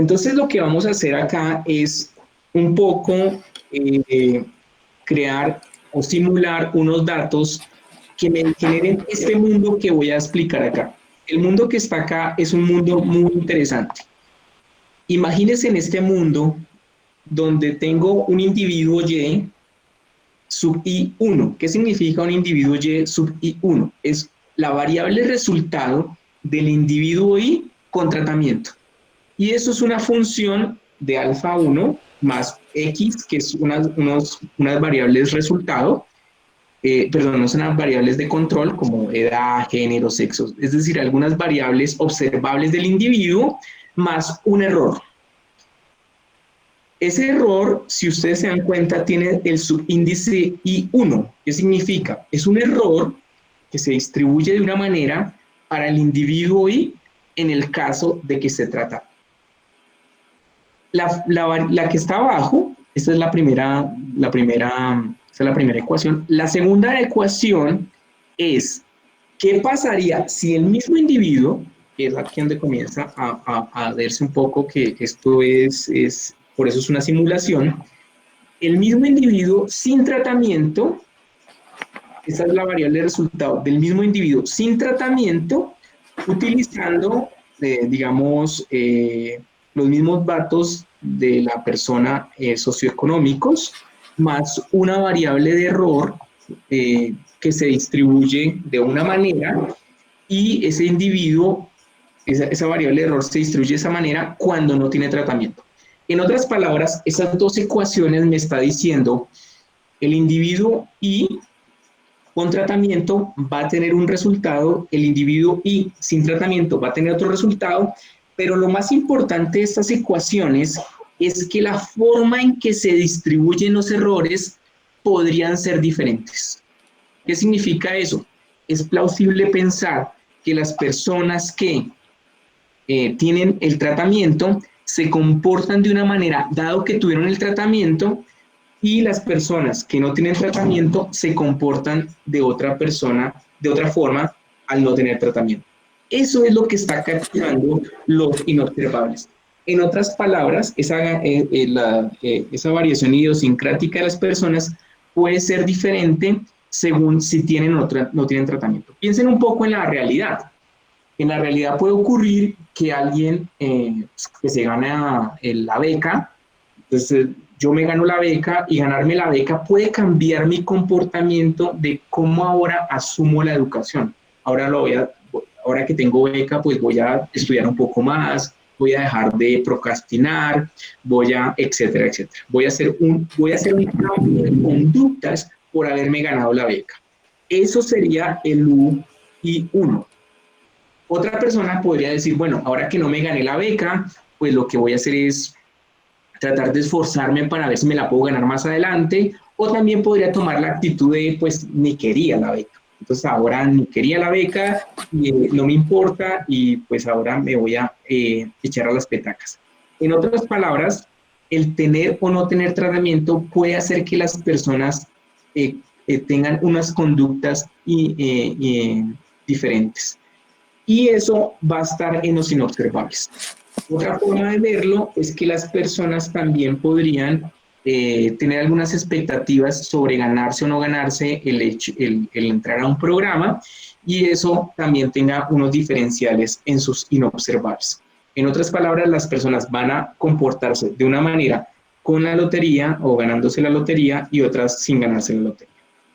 Entonces lo que vamos a hacer acá es un poco crear o simular unos datos que me generen este mundo que voy a explicar acá. El mundo que está acá es un mundo muy interesante. Imagínense en este mundo donde tengo un individuo Y sub I1. ¿Qué significa un individuo Y sub I1? Es la variable resultado del individuo Y con tratamiento. Y eso es una función de alfa 1 más X, que es unas variables resultado, perdón, no son unas variables de control como edad, género, sexo, es decir, algunas variables observables del individuo más un error. Ese error, si ustedes se dan cuenta, tiene el subíndice I1. ¿Qué significa? Es un error que se distribuye de una manera para el individuo I en el caso de que se trata. La que está abajo, esta es la primera ecuación. La segunda ecuación es, ¿qué pasaría si el mismo individuo, que es aquí donde comienza a verse un poco que esto es, por eso es una simulación, el mismo individuo sin tratamiento, esa es la variable de resultado del mismo individuo sin tratamiento, utilizando, digamos, los mismos datos de la persona socioeconómicos, más una variable de error que se distribuye de una manera y ese individuo, esa variable de error se distribuye de esa manera cuando no tiene tratamiento. En otras palabras, esas dos ecuaciones me está diciendo el individuo Y con tratamiento va a tener un resultado, el individuo Y sin tratamiento va a tener otro resultado, pero lo más importante de estas ecuaciones es que la forma en que se distribuyen los errores podrían ser diferentes. ¿Qué significa eso? Es plausible pensar que las personas que tienen el tratamiento se comportan de una manera, dado que tuvieron el tratamiento, y las personas que no tienen tratamiento se comportan de otra forma al no tener tratamiento. Eso es lo que está capturando los inobservables. En otras palabras, esa variación idiosincrática de las personas puede ser diferente según si tienen o no tienen tratamiento. Piensen un poco en la realidad. En la realidad puede ocurrir que alguien que se gana la beca, entonces yo me gano la beca y ganarme la beca puede cambiar mi comportamiento de cómo ahora asumo la educación. Ahora que tengo beca, pues voy a estudiar un poco más, voy a dejar de procrastinar, etcétera, etcétera. Voy a hacer un cambio de conductas por haberme ganado la beca. Eso sería el UI1. Otra persona podría decir, bueno, ahora que no me gané la beca, pues lo que voy a hacer es tratar de esforzarme para ver si me la puedo ganar más adelante, o también podría tomar la actitud de, pues, ni quería la beca. Entonces ahora ni quería la beca, y, no me importa, y pues ahora me voy a echar a las petacas. En otras palabras, el tener o no tener tratamiento puede hacer que las personas tengan unas conductas diferentes. Y eso va a estar en los inobservables. Otra forma de verlo es que las personas también podrían tener algunas expectativas sobre ganarse o no ganarse el entrar a un programa, y eso también tenga unos diferenciales en sus inobservables. En otras palabras, las personas van a comportarse de una manera con la lotería o ganándose la lotería y otras sin ganarse la lotería.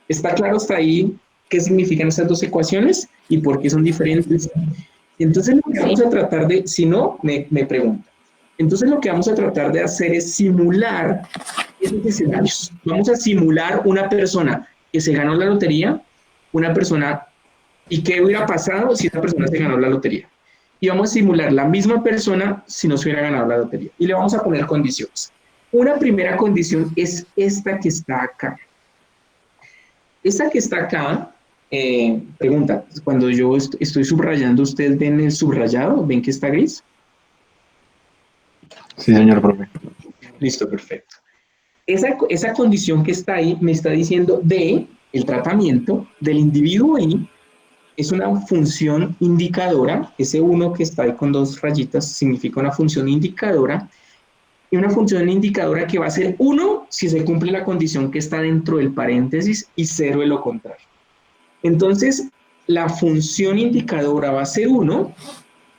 ¿Está claro hasta ahí qué significan esas dos ecuaciones y por qué son diferentes? Entonces lo que vamos a tratar de, si no, me preguntan. Entonces lo que vamos a tratar de hacer es simular esos escenarios. Vamos a simular una persona que se ganó la lotería, una persona, y qué hubiera pasado si esa persona se ganó la lotería. Y vamos a simular la misma persona si no se hubiera ganado la lotería. Y le vamos a poner condiciones. Una primera condición es esta que está acá. Esta que está acá, pregunta, cuando yo estoy subrayando, ¿ustedes ven el subrayado? ¿Ven que está gris? Sí, señor profe. Listo, perfecto. Esa condición que está ahí me está diciendo de el tratamiento del individuo ahí es una función indicadora. Ese 1 que está ahí con 2 rayitas significa una función indicadora, y una función indicadora que va a ser 1 si se cumple la condición que está dentro del paréntesis y 0 de lo contrario. Entonces, la función indicadora va a ser 1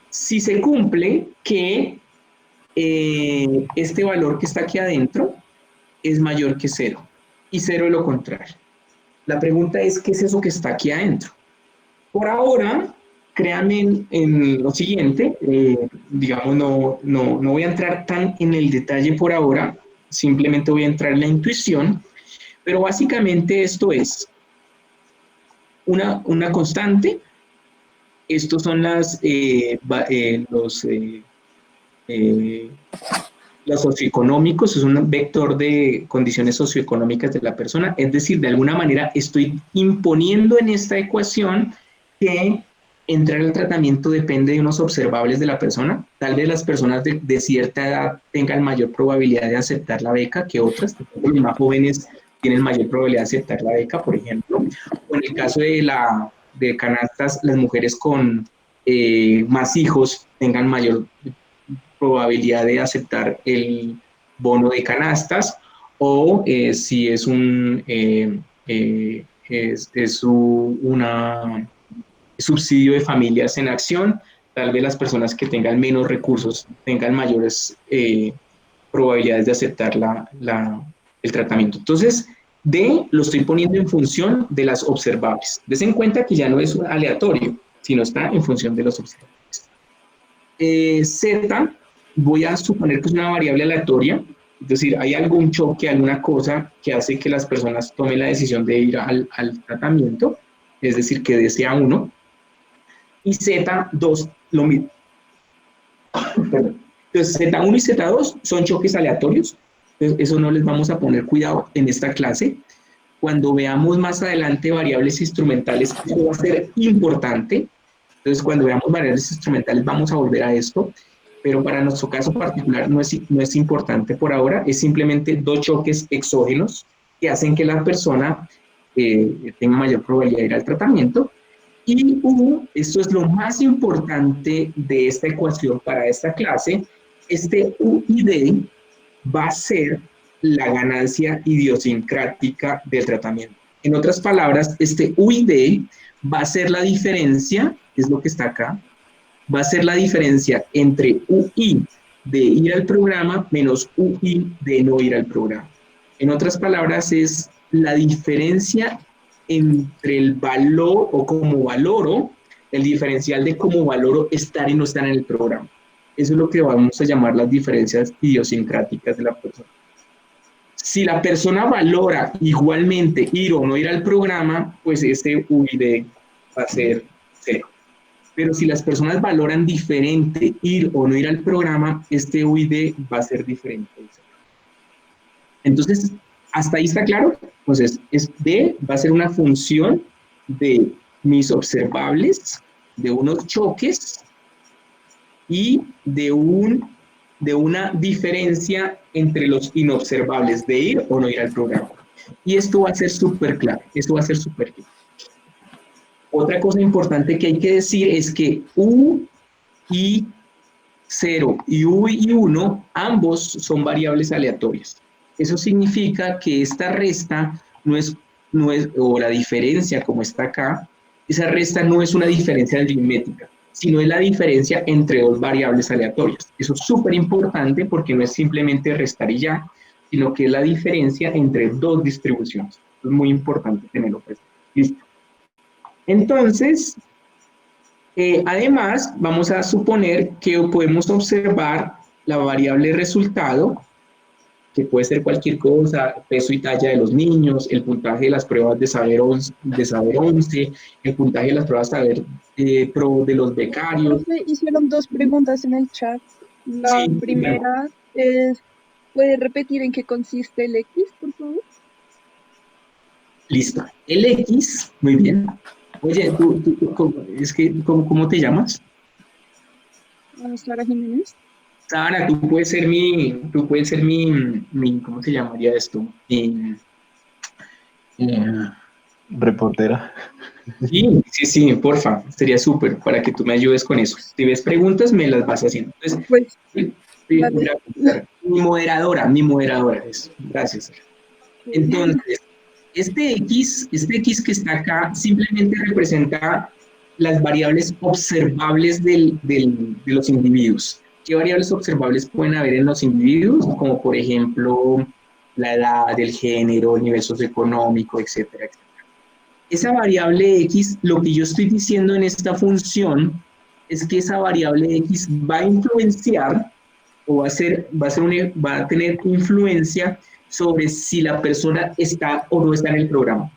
si se cumple que este valor que está aquí adentro es mayor que 0 y 0 de lo contrario. La pregunta es, ¿qué es eso que está aquí adentro? Por ahora, créanme en lo siguiente, digamos, no voy a entrar tan en el detalle por ahora, simplemente voy a entrar en la intuición, pero básicamente esto es una constante. Estos son los socioeconómicos, es un vector de condiciones socioeconómicas de la persona, es decir, de alguna manera estoy imponiendo en esta ecuación que entrar al tratamiento depende de unos observables de la persona. Tal vez las personas de cierta edad tengan mayor probabilidad de aceptar la beca que otras, los más jóvenes tienen mayor probabilidad de aceptar la beca, por ejemplo, o en el caso de canastas, las mujeres con más hijos tengan mayor probabilidad de aceptar el bono de canastas, o si es una subsidio de familias en acción, tal vez las personas que tengan menos recursos tengan mayores probabilidades de aceptar el tratamiento. Entonces, D lo estoy poniendo en función de las observables. Des en cuenta que ya no es aleatorio, sino está en función de los observables. Z, voy a suponer que es una variable aleatoria, es decir, hay algún choque, alguna cosa que hace que las personas tomen la decisión de ir al tratamiento, es decir, que desea uno. Y Z2, lo mismo. Entonces, Z1 y Z2 son choques aleatorios, entonces eso no les vamos a poner cuidado en esta clase. Cuando veamos más adelante variables instrumentales, eso va a ser importante. Entonces, cuando veamos variables instrumentales, vamos a volver a esto, pero para nuestro caso particular no es importante por ahora, es simplemente dos choques exógenos que hacen que la persona tenga mayor probabilidad de ir al tratamiento. Y U, esto es lo más importante de esta ecuación para esta clase, este U y D va a ser la ganancia idiosincrática del tratamiento. En otras palabras, este U y D va a ser la diferencia, es lo que está acá, va a ser la diferencia entre UI de ir al programa menos UI de no ir al programa. En otras palabras, es la diferencia entre el valor o cómo valoro, el diferencial de cómo valoro estar y no estar en el programa. Eso es lo que vamos a llamar las diferencias idiosincráticas de la persona. Si la persona valora igualmente ir o no ir al programa, pues ese UID va a ser 0. Pero si las personas valoran diferente ir o no ir al programa, este UID va a ser diferente. Entonces, ¿hasta ahí está claro? Entonces, D va a ser una función de mis observables, de unos choques y de una diferencia entre los inobservables de ir o no ir al programa. Y esto va a ser súper claro, esto va a ser súper claro. Otra cosa importante que hay que decir es que U y 0 y U y 1, ambos son variables aleatorias. Eso significa que esta resta no es, o la diferencia como está acá, esa resta no es una diferencia aritmética, sino es la diferencia entre dos variables aleatorias. Eso es súper importante porque no es simplemente restar y ya, sino que es la diferencia entre dos distribuciones. Es muy importante tenerlo presente. Listo. Entonces, además, vamos a suponer que podemos observar la variable resultado, que puede ser cualquier cosa, peso y talla de los niños, el puntaje de las pruebas de saber 11, el puntaje de las pruebas de saber pro de los becarios. Profe, hicieron dos preguntas en el chat. La Sí, primera es, ¿puede repetir en qué consiste el X, por favor? listo. El X, muy bien. Oye, ¿cómo te llamas? Sara Jiménez. Sara, tú puedes ser mi, ¿cómo se llamaría esto? Eh, Reportera. Sí, sí, sí, porfa, sería súper para que tú me ayudes con eso. Si ves preguntas, me las vas haciendo. Entonces, Pues, sí, sí, dale. gracias. Mi moderadora, eso. Gracias. Entonces, este X que está acá simplemente representa las variables observables de los individuos. ¿Qué variables observables pueden haber en los individuos? Como por ejemplo la edad, el género, el nivel socioeconómico, etcétera, etcétera. Esa variable X, lo que yo estoy diciendo en esta función es que esa variable X va a influenciar o va a tener influencia sobre si la persona está o no está en el programa.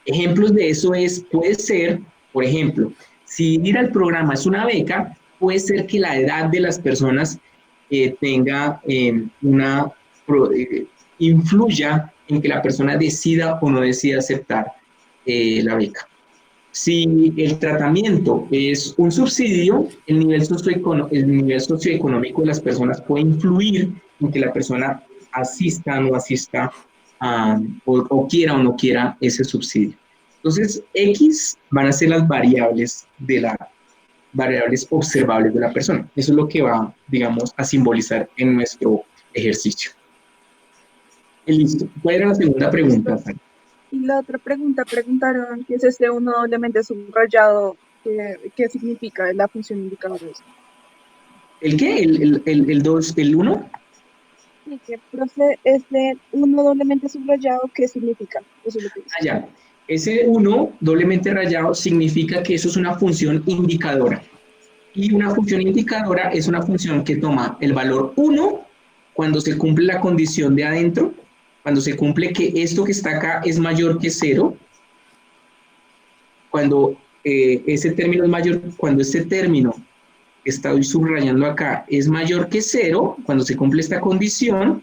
Ejemplos de eso puede ser, por ejemplo, si ir al programa es una beca, puede ser que la edad de las personas tenga influya en que la persona decida o no decida aceptar la beca. Si el tratamiento es un subsidio, el nivel socioeconómico de las personas puede influir en que la persona asista o no asista o quiera o no quiera ese subsidio. Entonces, X van a ser las variables observables de la persona. Eso es lo que va, digamos, a simbolizar en nuestro ejercicio. Y listo. ¿Cuál era la segunda pregunta, Sara? Y la otra pregunta, preguntaron qué es este uno doblemente subrayado, qué significa la función indicadora. ¿El qué? ¿El 2, el 1? Sí, que profe, este uno doblemente subrayado, ¿qué significa? Eso es lo que dice. Ya. Ese 1 doblemente rayado significa que eso es una función indicadora. Y una función indicadora es una función que toma el valor 1 cuando se cumple la condición de adentro, cuando se cumple que esto que está acá es mayor que 0, cuando ese término es mayor, cuando este término que estoy subrayando acá es mayor que 0, cuando se cumple esta condición,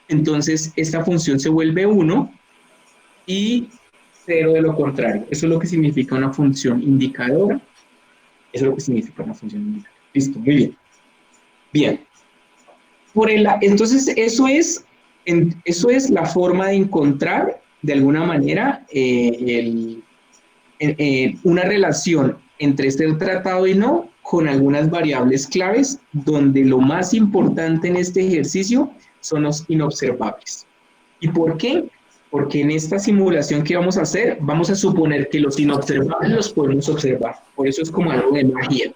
entonces esta función se vuelve 1 y 0 de lo contrario. Eso es lo que significa una función indicadora. Eso es lo que significa una función indicadora. Listo, muy bien. Bien. Entonces, eso es la forma de encontrar, de alguna manera, una relación entre ser tratado y no con algunas variables claves, donde lo más importante en este ejercicio son los inobservables. ¿Y por qué? Porque en esta simulación que vamos a hacer, vamos a suponer que los inobservables los podemos observar. Por eso es como algo de magia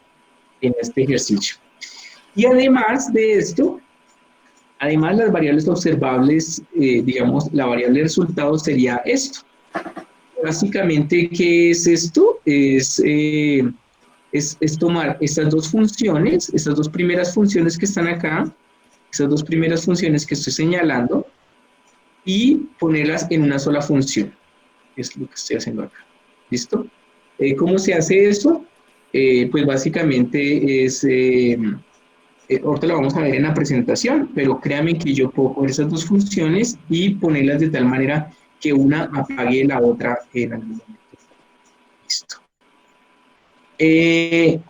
en este ejercicio. Y además de esto, además las variables observables, digamos, la variable resultado sería esto. Básicamente, ¿qué es esto? Es tomar estas dos funciones, estas dos primeras funciones que están acá, estas dos primeras funciones que estoy señalando, y ponerlas en una sola función. Es lo que estoy haciendo acá. ¿Listo? ¿Cómo se hace eso? Pues básicamente es, ahorita lo vamos a ver en la presentación, pero créanme que yo puedo poner esas dos funciones y ponerlas de tal manera que una apague la otra en algún momento. Listo.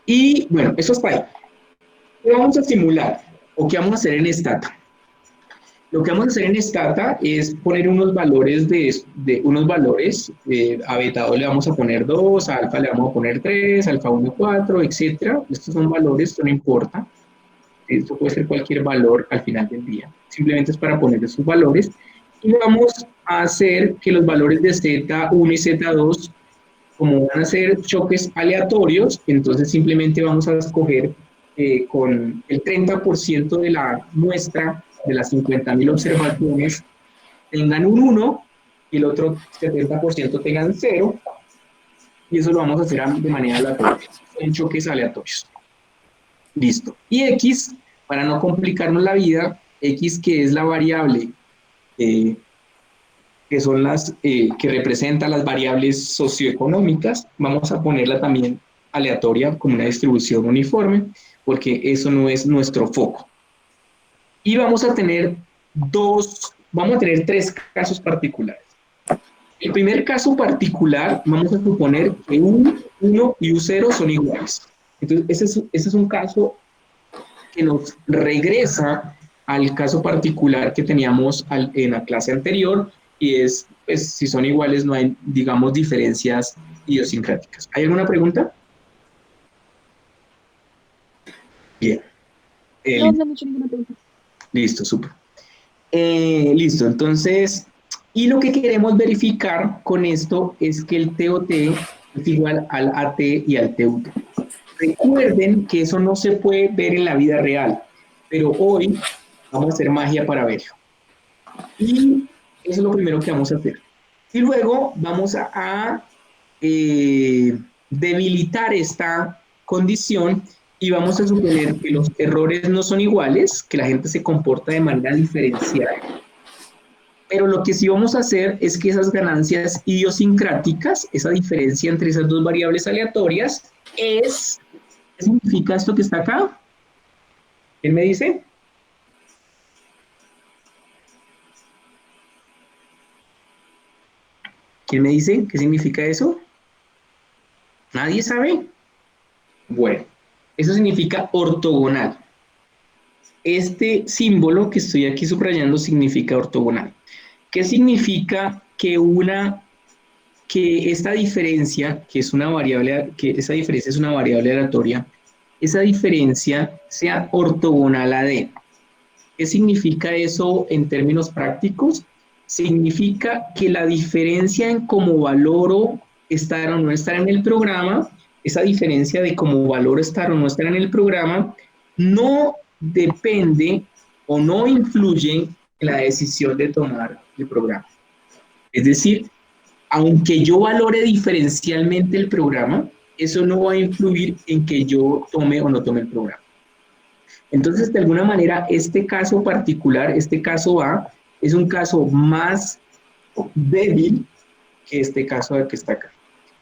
Y bueno, eso está ahí. ¿Qué vamos a simular? ¿O qué vamos a hacer en Stata? Lo que vamos a hacer en Stata es poner unos valores a beta 2 le vamos a poner 2, a alfa le vamos a poner 3, alfa 1, 4, etcétera. Estos son valores, esto no importa. Esto puede ser cualquier valor al final del día. Simplemente es para poner esos valores. Y vamos a hacer que los valores de Z1 y Z2, como van a ser choques aleatorios, entonces simplemente vamos a escoger con el 30% de la muestra de las 50.000 observaciones tengan un 1 y el otro 70% tengan 0, y eso lo vamos a hacer de manera aleatoria. Son choques aleatorios. Listo. Y X, para no complicarnos la vida, X que es la variable que son que representan las variables socioeconómicas, vamos a ponerla también aleatoria con una distribución uniforme, porque eso no es nuestro foco. Y vamos a tener tres casos particulares. El primer caso particular, vamos a suponer que U1 y U0 son iguales. Entonces, ese es un caso que nos regresa al caso particular que teníamos en la clase anterior, y es pues si son iguales no hay, digamos, diferencias idiosincráticas. ¿Hay alguna pregunta? Bien. No, no han hecho ninguna pregunta. Listo, súper. Listo, entonces, y lo que queremos verificar con esto es que el TOT es igual al AT y al TUT. Recuerden que eso no se puede ver en la vida real, pero hoy vamos a hacer magia para verlo. Y eso es lo primero que vamos a hacer. Y luego vamos debilitar esta condición y vamos a suponer que los errores no son iguales, que la gente se comporta de manera diferencial. Pero lo que sí vamos a hacer es que esas ganancias idiosincráticas, esa diferencia entre esas dos variables aleatorias, ¿qué significa esto que está acá? ¿Quién me dice? ¿Quién me dice qué significa eso? ¿Nadie sabe? Bueno, eso significa ortogonal. Este símbolo que estoy aquí subrayando significa ortogonal. ¿Qué significa que esta diferencia, que es una variable, que esa diferencia es una variable aleatoria, esa diferencia sea ortogonal a D? ¿Qué significa eso en términos prácticos? Significa que la diferencia en cómo valoro estar o no estar en el programa, esa diferencia de cómo valoro estar o no estar en el programa, no depende o no influye en la decisión de tomar el programa. Es decir, aunque yo valore diferencialmente el programa, eso no va a influir en que yo tome o no tome el programa. Entonces, de alguna manera, este caso particular, este caso A, es un caso más débil que este caso que está acá.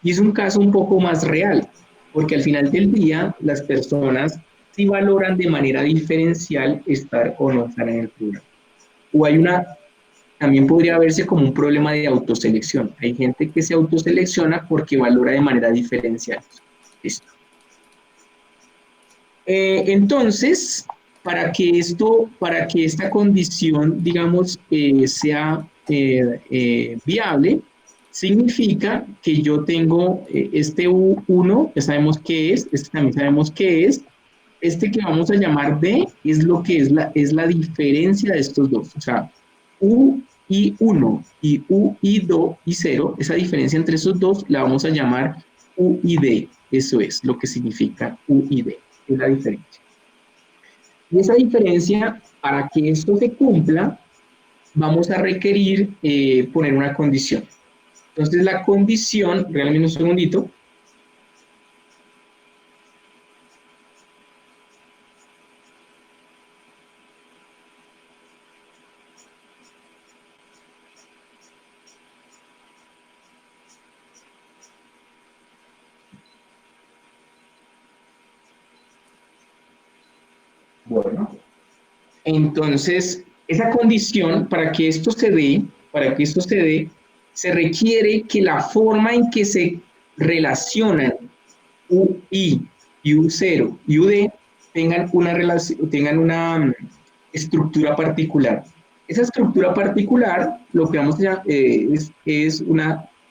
Y es un caso un poco más real, porque al final del día, las personas sí valoran de manera diferencial estar o no estar en el programa. O también podría verse como un problema de autoselección. Hay gente que se autoselecciona porque valora de manera diferencial. Listo. Entonces, para que esta condición, digamos, sea viable, significa que yo tengo este U1, ya sabemos qué es, este también sabemos qué es, este que vamos a llamar D es lo que es la diferencia de estos dos, o sea, U y 1 y U y 2 y 0, esa diferencia entre esos dos la vamos a llamar U y D, eso es lo que significa U y D, es la diferencia. Y esa diferencia, para que esto se cumpla, vamos a requerir poner una condición. Entonces la condición, regálame un segundito. Bueno, entonces esa condición, para que esto se dé, se requiere que la forma en que se relacionan UI y U0 y UD tengan una estructura particular. Esa estructura particular, lo que vamos a es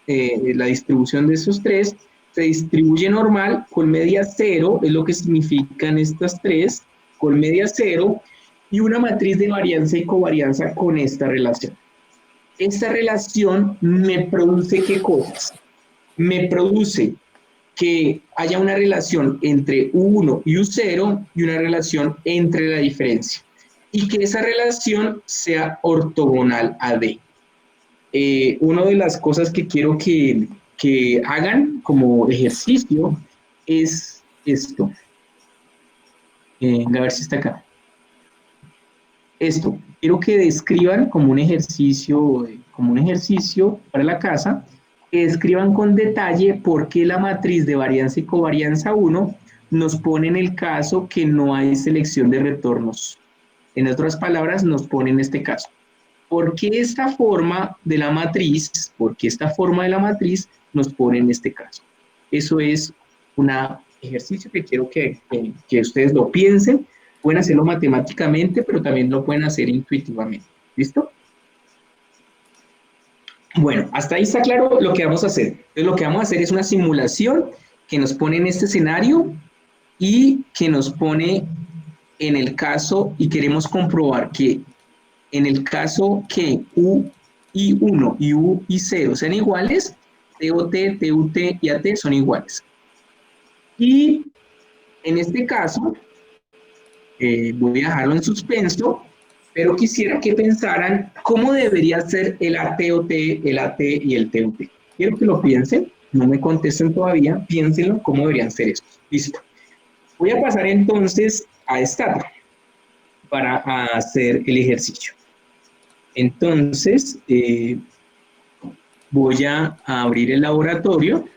la distribución de esos tres, se distribuye normal con media cero, es lo que significan estas tres, con media cero, y una matriz de varianza y covarianza con esta relación. Esta relación me produce ¿qué cosas? Me produce que haya una relación entre U1 y U0 y una relación entre la diferencia. Y que esa relación sea ortogonal a D. Una de las cosas que quiero que hagan como ejercicio es esto. A ver si está acá. Esto. Quiero que describan como un ejercicio para la casa, que describan con detalle por qué la matriz de varianza y covarianza 1 nos pone en el caso que no hay selección de retornos. En otras palabras, nos pone en este caso. ¿Por qué esta forma de la matriz, nos pone en este caso? Eso es un ejercicio que quiero que ustedes lo piensen. Pueden hacerlo matemáticamente, pero también lo pueden hacer intuitivamente. ¿Listo? Bueno, hasta ahí está claro lo que vamos a hacer. Entonces, lo que vamos a hacer es una simulación que nos pone en este escenario y que nos pone en el caso, y queremos comprobar que en el caso que U y 1 y U y 0 sean iguales, TOT, TUT y AT son iguales. Y en este caso, voy a dejarlo en suspenso, pero quisiera que pensaran cómo debería ser el ATOT, el AT y el TUT. Quiero que lo piensen, no me contesten todavía, piénsenlo cómo deberían ser estos. Listo. Voy a pasar entonces a Stata para hacer el ejercicio. Entonces, voy a abrir el laboratorio.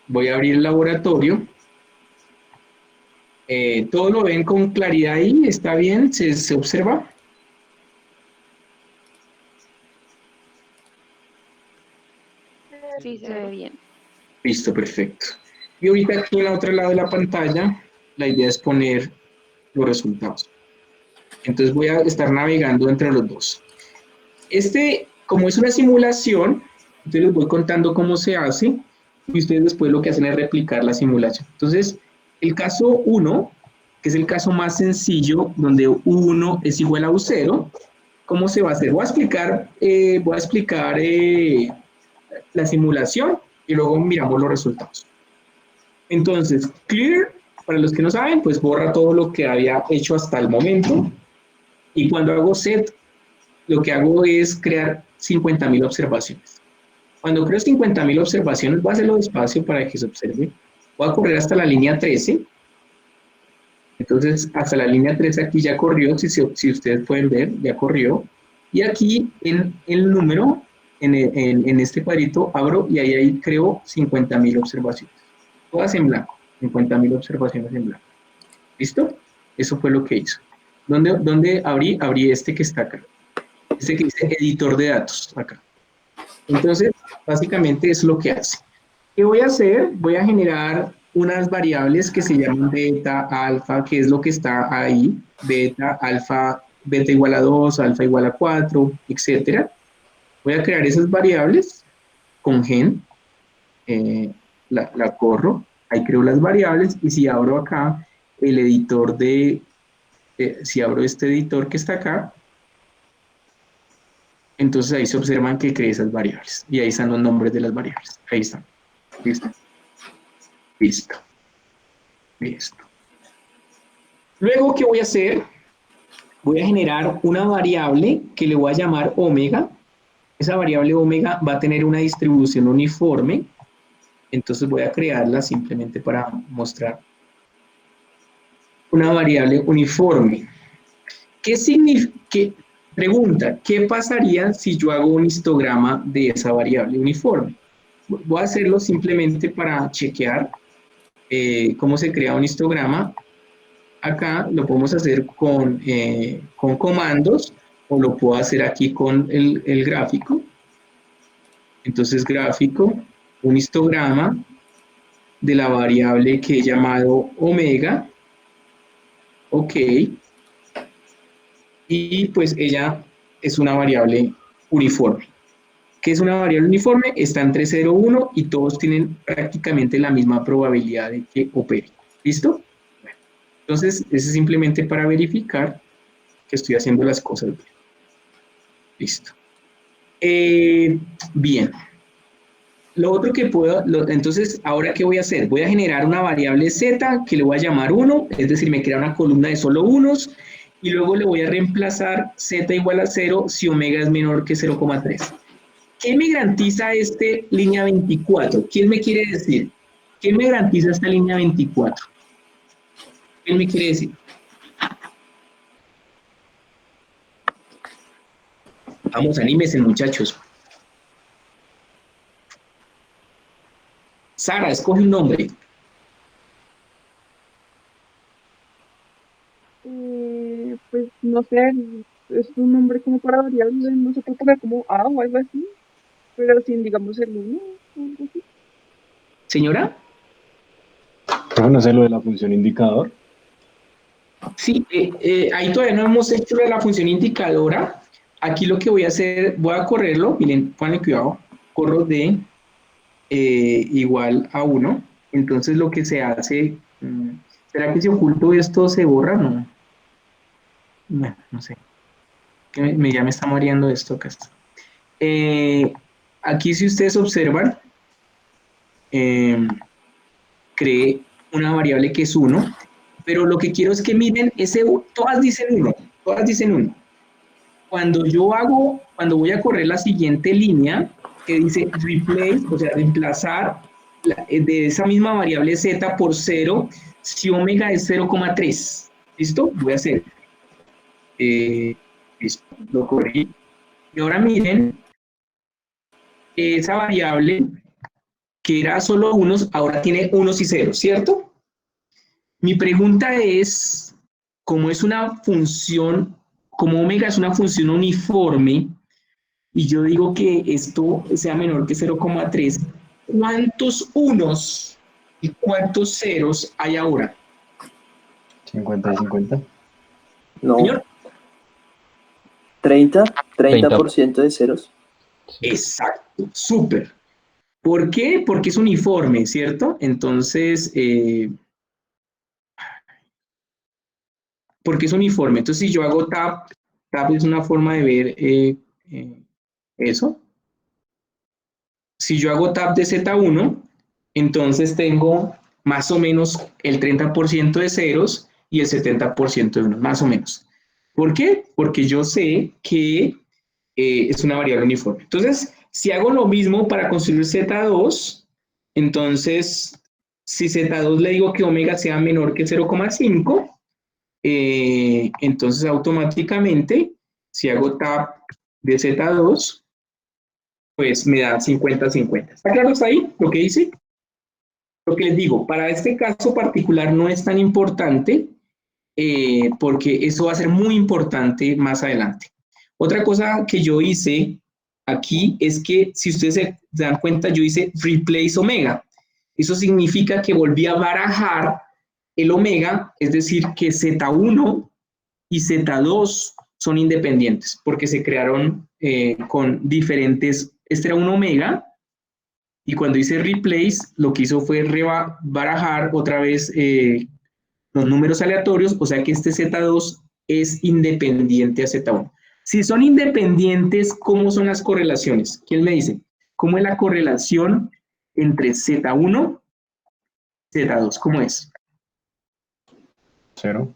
Voy a abrir el laboratorio. ¿Todo lo ven con claridad ahí? ¿Está bien? ¿Se observa? Sí, se ve bien. Listo, perfecto. Y ahorita aquí en el otro lado de la pantalla, la idea es poner los resultados. Entonces voy a estar navegando entre los dos. Como es una simulación, entonces les voy contando cómo se hace y ustedes después lo que hacen es replicar la simulación. Entonces, el caso 1, que es el caso más sencillo, donde U1 es igual a U0, ¿cómo se va a hacer? Voy a explicar la simulación y luego miramos los resultados. Entonces, clear, para los que no saben, pues borra todo lo que había hecho hasta el momento. Y cuando hago set, lo que hago es crear 50.000 observaciones. Cuando creo 50.000 observaciones, voy a hacerlo despacio para que se observe. Voy a correr hasta la línea 13. Entonces, hasta la línea 13 aquí ya corrió, si ustedes pueden ver, ya corrió. Y aquí en el número, en este cuadrito, abro y ahí creo 50.000 observaciones. Todas en blanco, 50.000 observaciones en blanco. ¿Listo? Eso fue lo que hizo. ¿Dónde abrí? Abrí este que está acá. Este que dice editor de datos, acá. Entonces, básicamente es lo que hace. ¿Qué voy a hacer? Voy a generar unas variables que se llaman beta, alfa, que es lo que está ahí. Beta, alfa, beta igual a 2, alfa igual a 4, etcétera. Voy a crear esas variables con gen. La corro, ahí creo las variables y si abro acá el editor si abro este editor que está acá, entonces ahí se observan que creé esas variables y ahí están los nombres de las variables. Ahí están. Listo. Listo. Listo. Luego, ¿qué voy a hacer? Voy a generar una variable que le voy a llamar omega. Esa variable omega va a tener una distribución uniforme. Entonces voy a crearla simplemente para mostrar una variable uniforme. ¿Qué significa? Pregunta, ¿qué pasaría si yo hago un histograma de esa variable uniforme? Voy a hacerlo simplemente para chequear cómo se crea un histograma. Acá lo podemos hacer con comandos o lo puedo hacer aquí con el gráfico. Entonces, gráfico, un histograma de la variable que he llamado omega. Ok. Y pues ella es una variable uniforme. ¿Qué es una variable uniforme? Está entre 0 y 1 y todos tienen prácticamente la misma probabilidad de que opere. ¿Listo? Bueno, entonces, eso es simplemente para verificar que estoy haciendo las cosas bien. Listo. Bien. Lo otro que puedo, entonces, ¿ahora qué voy a hacer? Voy a generar una variable z que le voy a llamar 1, es decir, me crea una columna de solo unos, y luego le voy a reemplazar z igual a 0 si omega es menor que 0,3. ¿Qué me garantiza este línea 24? ¿Quién me quiere decir? ¿Qué me garantiza esta línea 24? ¿Quién me quiere decir? Vamos, anímese, muchachos. Sara, escoge un nombre. Pues no sé, es un nombre como para variable, no se puede poner como A o algo así, pero sin, digamos, el 1 o algo así. Señora, No sé lo de la función indicador. Sí, ahí todavía no hemos hecho la función indicadora. Aquí lo que voy a hacer, voy a correrlo, miren, ponle cuidado, corro de igual a 1. Entonces lo que se hace, ¿será que si oculto esto se borra? No, bueno, no sé, ya me está mareando esto acá está. Aquí si ustedes observan, eh, creé una variable que es 1, pero lo que quiero es que miren, todas dicen 1, todas dicen 1. Cuando voy a correr la siguiente línea, que dice replace, o sea, reemplazar de esa misma variable z por 0, si omega es 0,3. ¿Listo? Voy a hacer. Listo, lo corrí. Y ahora miren, esa variable que era solo unos, ahora tiene unos y ceros, ¿cierto? Mi pregunta es, como es una función, como omega es una función uniforme, y yo digo que esto sea menor que 0,3, ¿cuántos unos y cuántos ceros hay ahora? 50 y 50. No, Señor, 30% de ceros. exacto, súper. ¿Por qué? Porque es uniforme, ¿cierto? Entonces, porque es uniforme. Entonces, si yo hago tab es una forma de ver eso. Si yo hago tab de Z1, entonces tengo más o menos el 30% de ceros y el 70% de unos, más o menos. ¿Por qué? Porque yo sé que es una variable uniforme. Entonces, si hago lo mismo para construir Z2, entonces, si Z2 le digo que omega sea menor que 0,5, entonces automáticamente, si hago tab de Z2, pues me da 50-50. ¿Está claro hasta ahí lo que dice? Lo que les digo, para este caso particular no es tan importante porque eso va a ser muy importante más adelante. Otra cosa que yo hice aquí es que, si ustedes se dan cuenta, yo hice replace omega. Eso significa que volví a barajar el omega, es decir, que Z1 y Z2 son independientes porque se crearon con diferentes, este era un omega, y cuando hice replace, lo que hizo fue barajar otra vez los números aleatorios, o sea que este Z2 es independiente a Z1. Si son independientes, ¿cómo son las correlaciones? ¿Quién me dice? ¿Cómo es la correlación entre Z1 y Z2? ¿Cómo es? 0.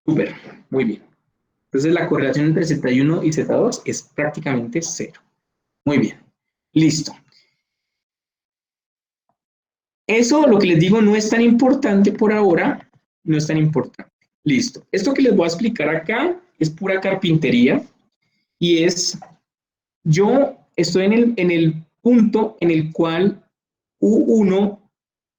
Súper, muy bien. Entonces la correlación entre Z1 y Z2 es prácticamente 0. Muy bien, listo. Eso, lo que les digo, no es tan importante por ahora, no es tan importante. Listo. Esto que les voy a explicar acá es pura carpintería y es, yo estoy en el punto en el cual U1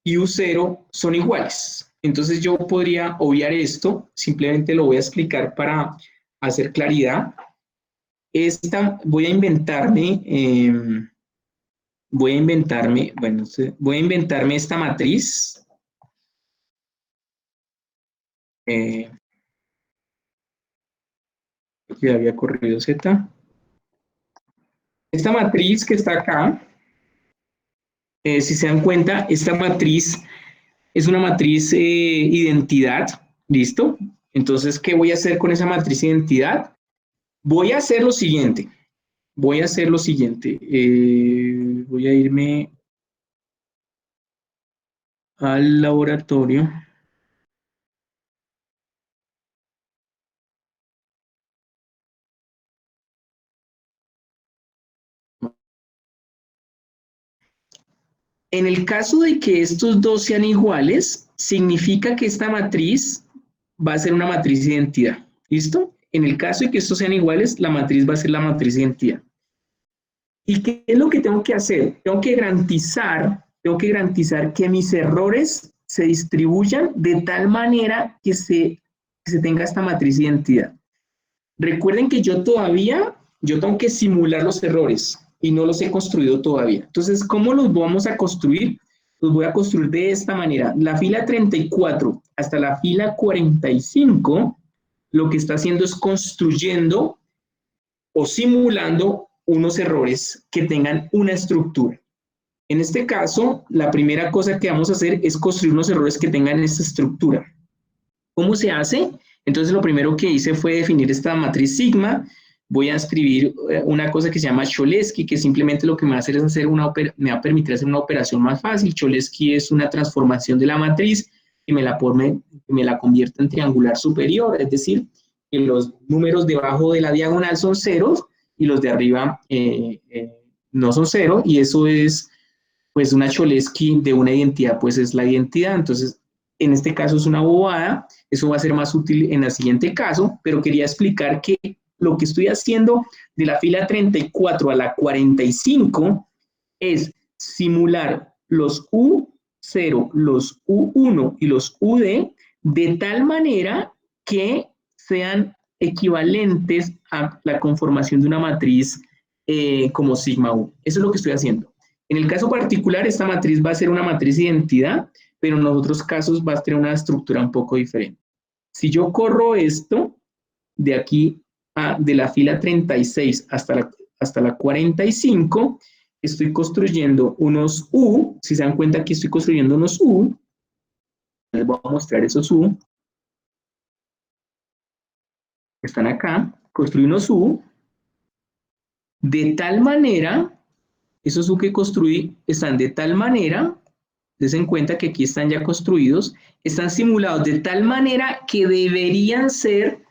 y U0 son iguales. Entonces yo podría obviar esto, simplemente lo voy a explicar para hacer claridad. Voy a inventarme, voy a inventarme esta matriz. Ya había corrido Z. Esta matriz que está acá, si se dan cuenta, esta matriz es una matriz identidad, ¿listo? Entonces, ¿qué voy a hacer con esa matriz identidad? Voy a hacer lo siguiente. Voy a irme al laboratorio. En el caso de que estos dos sean iguales, significa que esta matriz va a ser una matriz de identidad. ¿Listo? En el caso de que estos sean iguales, la matriz va a ser la matriz de identidad. ¿Y qué es lo que tengo que hacer? Tengo que garantizar que mis errores se distribuyan de tal manera que se tenga esta matriz de identidad. Recuerden que yo tengo que simular los errores y no los he construido todavía. Entonces, ¿cómo los vamos a construir? los voy a construir de esta manera. La fila 34 hasta la fila 45, lo que está haciendo es construyendo o simulando unos errores que tengan una estructura. En este caso, la primera cosa que vamos a hacer es construir unos errores que tengan esta estructura. ¿Cómo se hace? Entonces, lo primero que hice fue definir esta matriz sigma. Voy a escribir una cosa que se llama Cholesky, que simplemente lo que me va a hacer es me va a permitir hacer una operación más fácil. Cholesky es una transformación de la matriz y me la convierte en triangular superior, es decir, que los números debajo de la diagonal son ceros y los de arriba no son cero, y eso es pues una Cholesky de una identidad, pues es la identidad. Entonces, en este caso es una bobada, eso va a ser más útil en el siguiente caso, pero quería explicar que lo que estoy haciendo de la fila 34 a la 45 es simular los U0, los U1 y los UD de tal manera que sean equivalentes a la conformación de una matriz como sigma U. Eso es lo que estoy haciendo. En el caso particular, esta matriz va a ser una matriz de identidad, pero en los otros casos va a tener una estructura un poco diferente. Si yo corro esto de aquí de la fila 36 hasta la 45, estoy construyendo unos U. Si se dan cuenta, aquí estoy construyendo unos U. Les voy a mostrar esos U. Están acá. Construí unos U. De tal manera, esos U que construí están de tal manera, den cuenta que aquí están ya construidos, están simulados de tal manera que deberían ser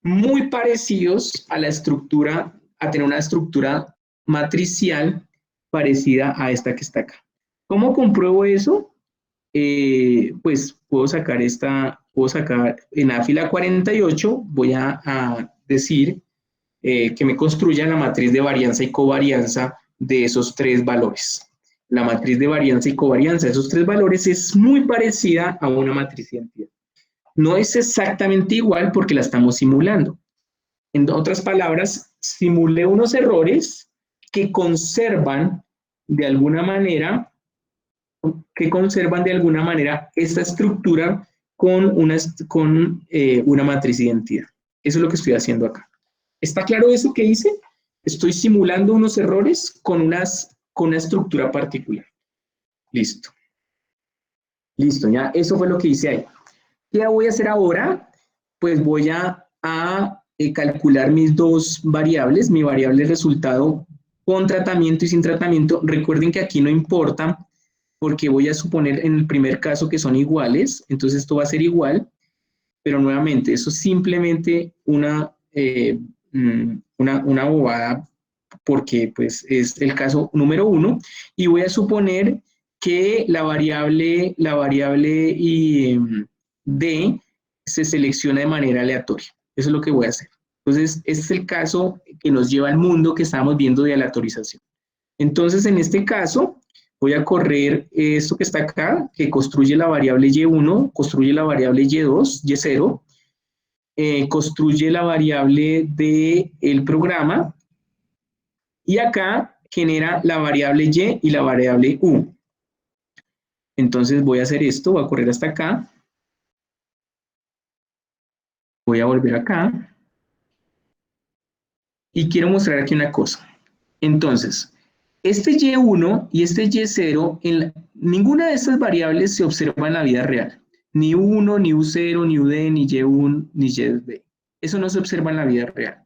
muy parecidos a la estructura, a tener una estructura matricial parecida a esta que está acá. ¿Cómo compruebo eso? Pues puedo sacar en la fila 48, voy a decir que me construya la matriz de varianza y covarianza de esos tres valores. La matriz de varianza y covarianza de esos tres valores es muy parecida a una matriz de identidad. No es exactamente igual porque la estamos simulando. En otras palabras, simulé unos errores que conservan de alguna manera esta estructura con una matriz de identidad. Eso es lo que estoy haciendo acá. ¿Está claro eso que hice? Estoy simulando unos errores con una estructura particular. Listo. Listo, ya eso fue lo que hice ahí. ¿Qué voy a hacer ahora? Pues voy a calcular mis dos variables, mi variable resultado con tratamiento y sin tratamiento. Recuerden que aquí no importa porque voy a suponer en el primer caso que son iguales, entonces esto va a ser igual, pero nuevamente eso es simplemente una bobada porque pues es el caso número 1 y voy a suponer que la variable D se selecciona de manera aleatoria. Eso es lo que voy a hacer. Entonces, este es el caso que nos lleva al mundo que estamos viendo de aleatorización. Entonces, en este caso, voy a correr esto que está acá, que construye la variable Y1, construye la variable Y2, Y0, construye la variable del programa, y acá genera la variable Y y la variable U. Entonces voy a hacer esto, voy a correr hasta acá. Voy a volver acá. Y quiero mostrar aquí una cosa. Entonces, este Y1 y este Y0, ninguna de estas variables se observa en la vida real. Ni U1, ni U0, ni UD, ni Y1, ni YD. Eso no se observa en la vida real.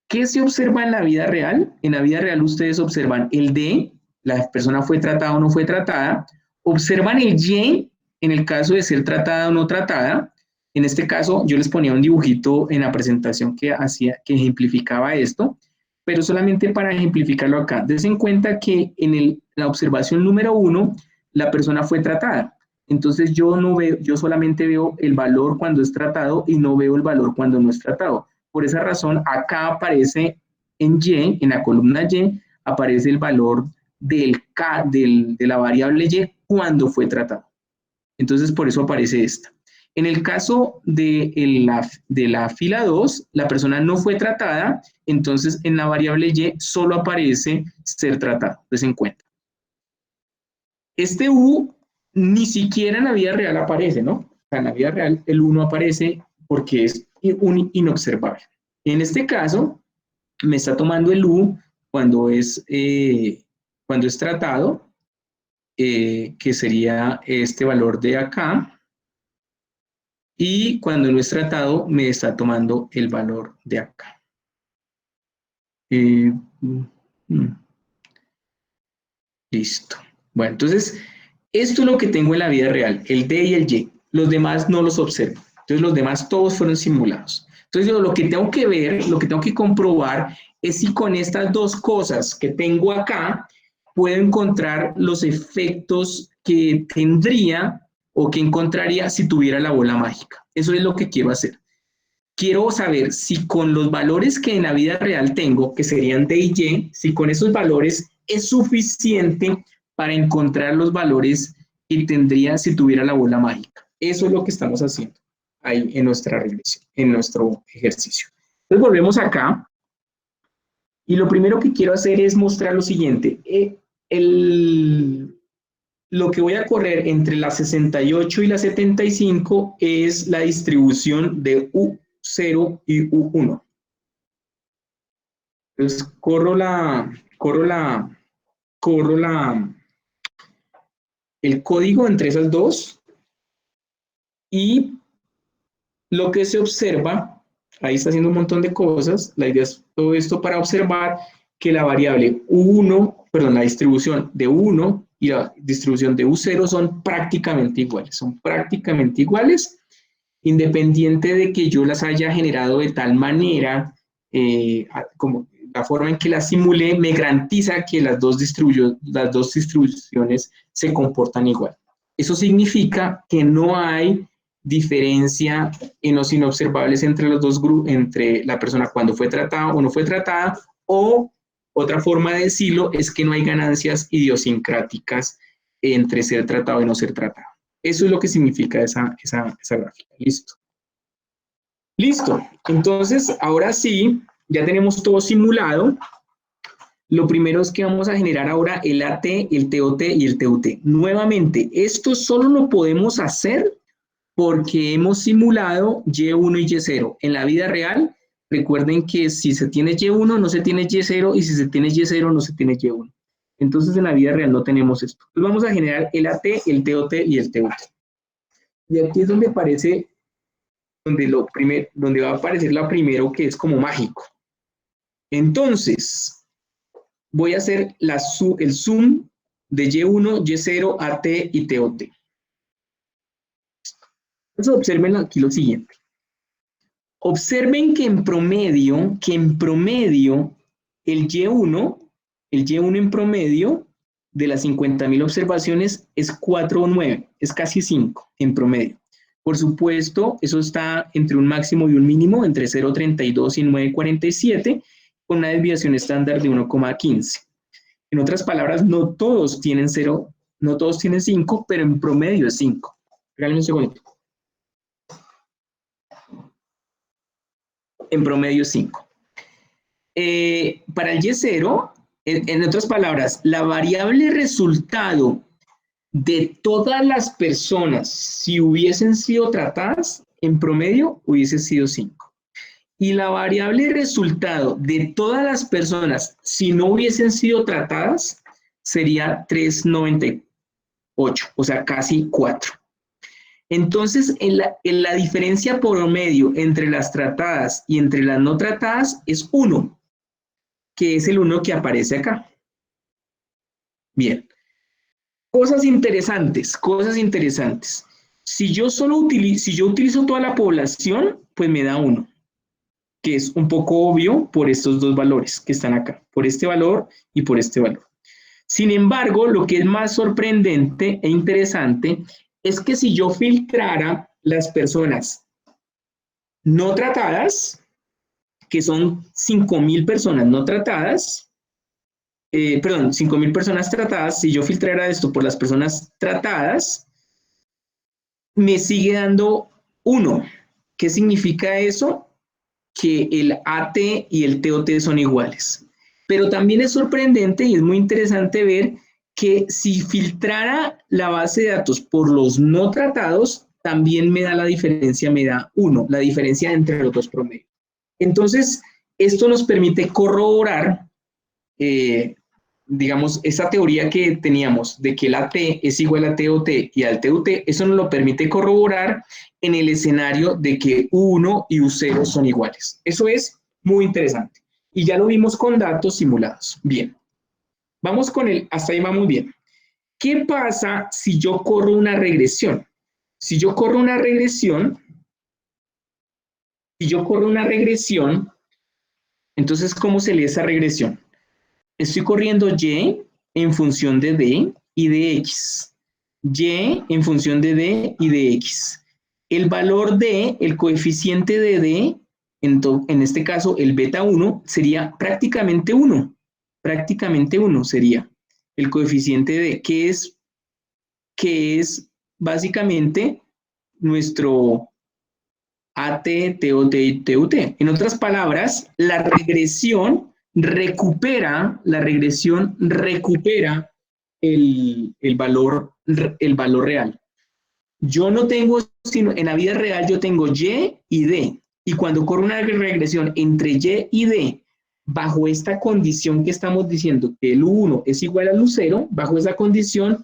¿Qué se observa en la vida real? En la vida real ustedes observan el D, la persona fue tratada o no fue tratada. Observan el Y, en el caso de ser tratada o no tratada. En este caso, yo les ponía un dibujito en la presentación que ejemplificaba esto, pero solamente para ejemplificarlo acá. Dense en cuenta que en la observación número 1, la persona fue tratada. Entonces yo solamente veo el valor cuando es tratado y no veo el valor cuando no es tratado. Por esa razón, acá aparece en Y, en la columna Y, aparece el valor de la variable Y cuando fue tratado. Entonces, por eso aparece esta. En el caso de la fila 2, la persona no fue tratada, entonces en la variable Y solo aparece ser tratado. Entonces, en cuenta. Este U ni siquiera en la vida real aparece, ¿no? O sea, en la vida real el U no aparece porque es inobservable. En este caso, me está tomando el U cuando es tratado, que sería este valor de acá, y cuando no es tratado, me está tomando el valor de acá. Listo. Bueno, entonces, esto es lo que tengo en la vida real, el D y el Y. Los demás no los observo. Entonces, los demás todos fueron simulados. Entonces, yo lo que tengo que ver, lo que tengo que comprobar es si con estas dos cosas que tengo acá, puedo encontrar los efectos que tendría o que encontraría si tuviera la bola mágica. Eso es lo que quiero hacer. Quiero saber si con los valores que en la vida real tengo, que serían D y Y, si con esos valores es suficiente para encontrar los valores que tendría si tuviera la bola mágica. Eso es lo que estamos haciendo ahí en nuestra regresión, en nuestro ejercicio. Entonces volvemos acá y lo primero que quiero hacer es mostrar lo siguiente. Lo que voy a correr entre la 68 y la 75 es la distribución de U0 y U1. Entonces corro el código entre esas dos y lo que se observa, ahí está haciendo un montón de cosas, la idea es todo esto para observar que la variable U1, perdón, la distribución de U1 y la distribución de U0 son prácticamente iguales, independiente de que yo las haya generado de tal manera, como la forma en que las simulé me garantiza que las dos distribuciones se comportan igual. Eso significa que no hay diferencia en los inobservables entre los dos grupos, entre la persona cuando fue tratada o no fue tratada, o otra forma de decirlo es que no hay ganancias idiosincráticas entre ser tratado y no ser tratado. Eso es lo que significa esa gráfica. Listo. Listo. Entonces, ahora sí, ya tenemos todo simulado. Lo primero es que vamos a generar ahora el AT, el TOT y el TUT. Nuevamente, esto solo lo podemos hacer porque hemos simulado Y1 y Y0. En la vida real, recuerden que si se tiene Y1, no se tiene Y0, y si se tiene Y0, no se tiene Y1. Entonces, en la vida real no tenemos esto. Entonces, vamos a generar el AT, el TOT y el TUT. Y aquí es donde aparece, donde va a aparecer la primero que es como mágico. Entonces, voy a hacer el zoom de Y1, Y0, AT y TOT. Entonces, observen aquí lo siguiente. Observen que en promedio, el Y1 en promedio de las 50.000 observaciones es 4,9, es casi 5 en promedio. Por supuesto, eso está entre un máximo y un mínimo, entre 0,32 y 9,47, con una desviación estándar de 1,15. En otras palabras, no todos tienen 0, no todos tienen 5, pero en promedio es 5. Regálenme un segundo. En promedio 5. Para el Y0, en otras palabras, la variable resultado de todas las personas, si hubiesen sido tratadas, en promedio hubiese sido 5. Y la variable resultado de todas las personas, si no hubiesen sido tratadas, sería 3,98, o sea, casi 4. Entonces, en la diferencia promedio entre las tratadas y entre las no tratadas es 1, que es el 1 que aparece acá. Bien. Cosas interesantes. Si yo utilizo toda la población, pues me da 1, que es un poco obvio por estos dos valores que están acá, por este valor y por este valor. Sin embargo, lo que es más sorprendente e interesante es que si yo filtrara las personas no tratadas, que son 5.000 personas no tratadas, 5.000 personas tratadas, si yo filtrara esto por las personas tratadas, me sigue dando 1. ¿Qué significa eso? Que el AT y el TOT son iguales. Pero también es sorprendente y es muy interesante ver que si filtrara la base de datos por los no tratados, también me da la diferencia, me da 1, la diferencia entre los dos promedios. Entonces, esto nos permite corroborar, digamos, esa teoría que teníamos de que la T es igual a TOT y al TUT, eso nos lo permite corroborar en el escenario de que U1 y U0 son iguales. Eso es muy interesante. Y ya lo vimos con datos simulados. Bien. Vamos con hasta ahí vamos bien. ¿Qué pasa si yo corro una regresión? Si yo corro una regresión, entonces, ¿cómo se lee esa regresión? Estoy corriendo Y en función de D y de X. Y en función de D y de X. El valor D, el coeficiente de D, en este caso el beta 1, sería prácticamente 1. Prácticamente 1 sería el coeficiente de que es básicamente nuestro AT, TOT y TUT. En otras palabras, la regresión recupera el valor real. Yo no tengo, sino en la vida real yo tengo Y y D. Y cuando corro una regresión entre Y y D, bajo esta condición que estamos diciendo, que el U1 es igual al U0, bajo esa condición,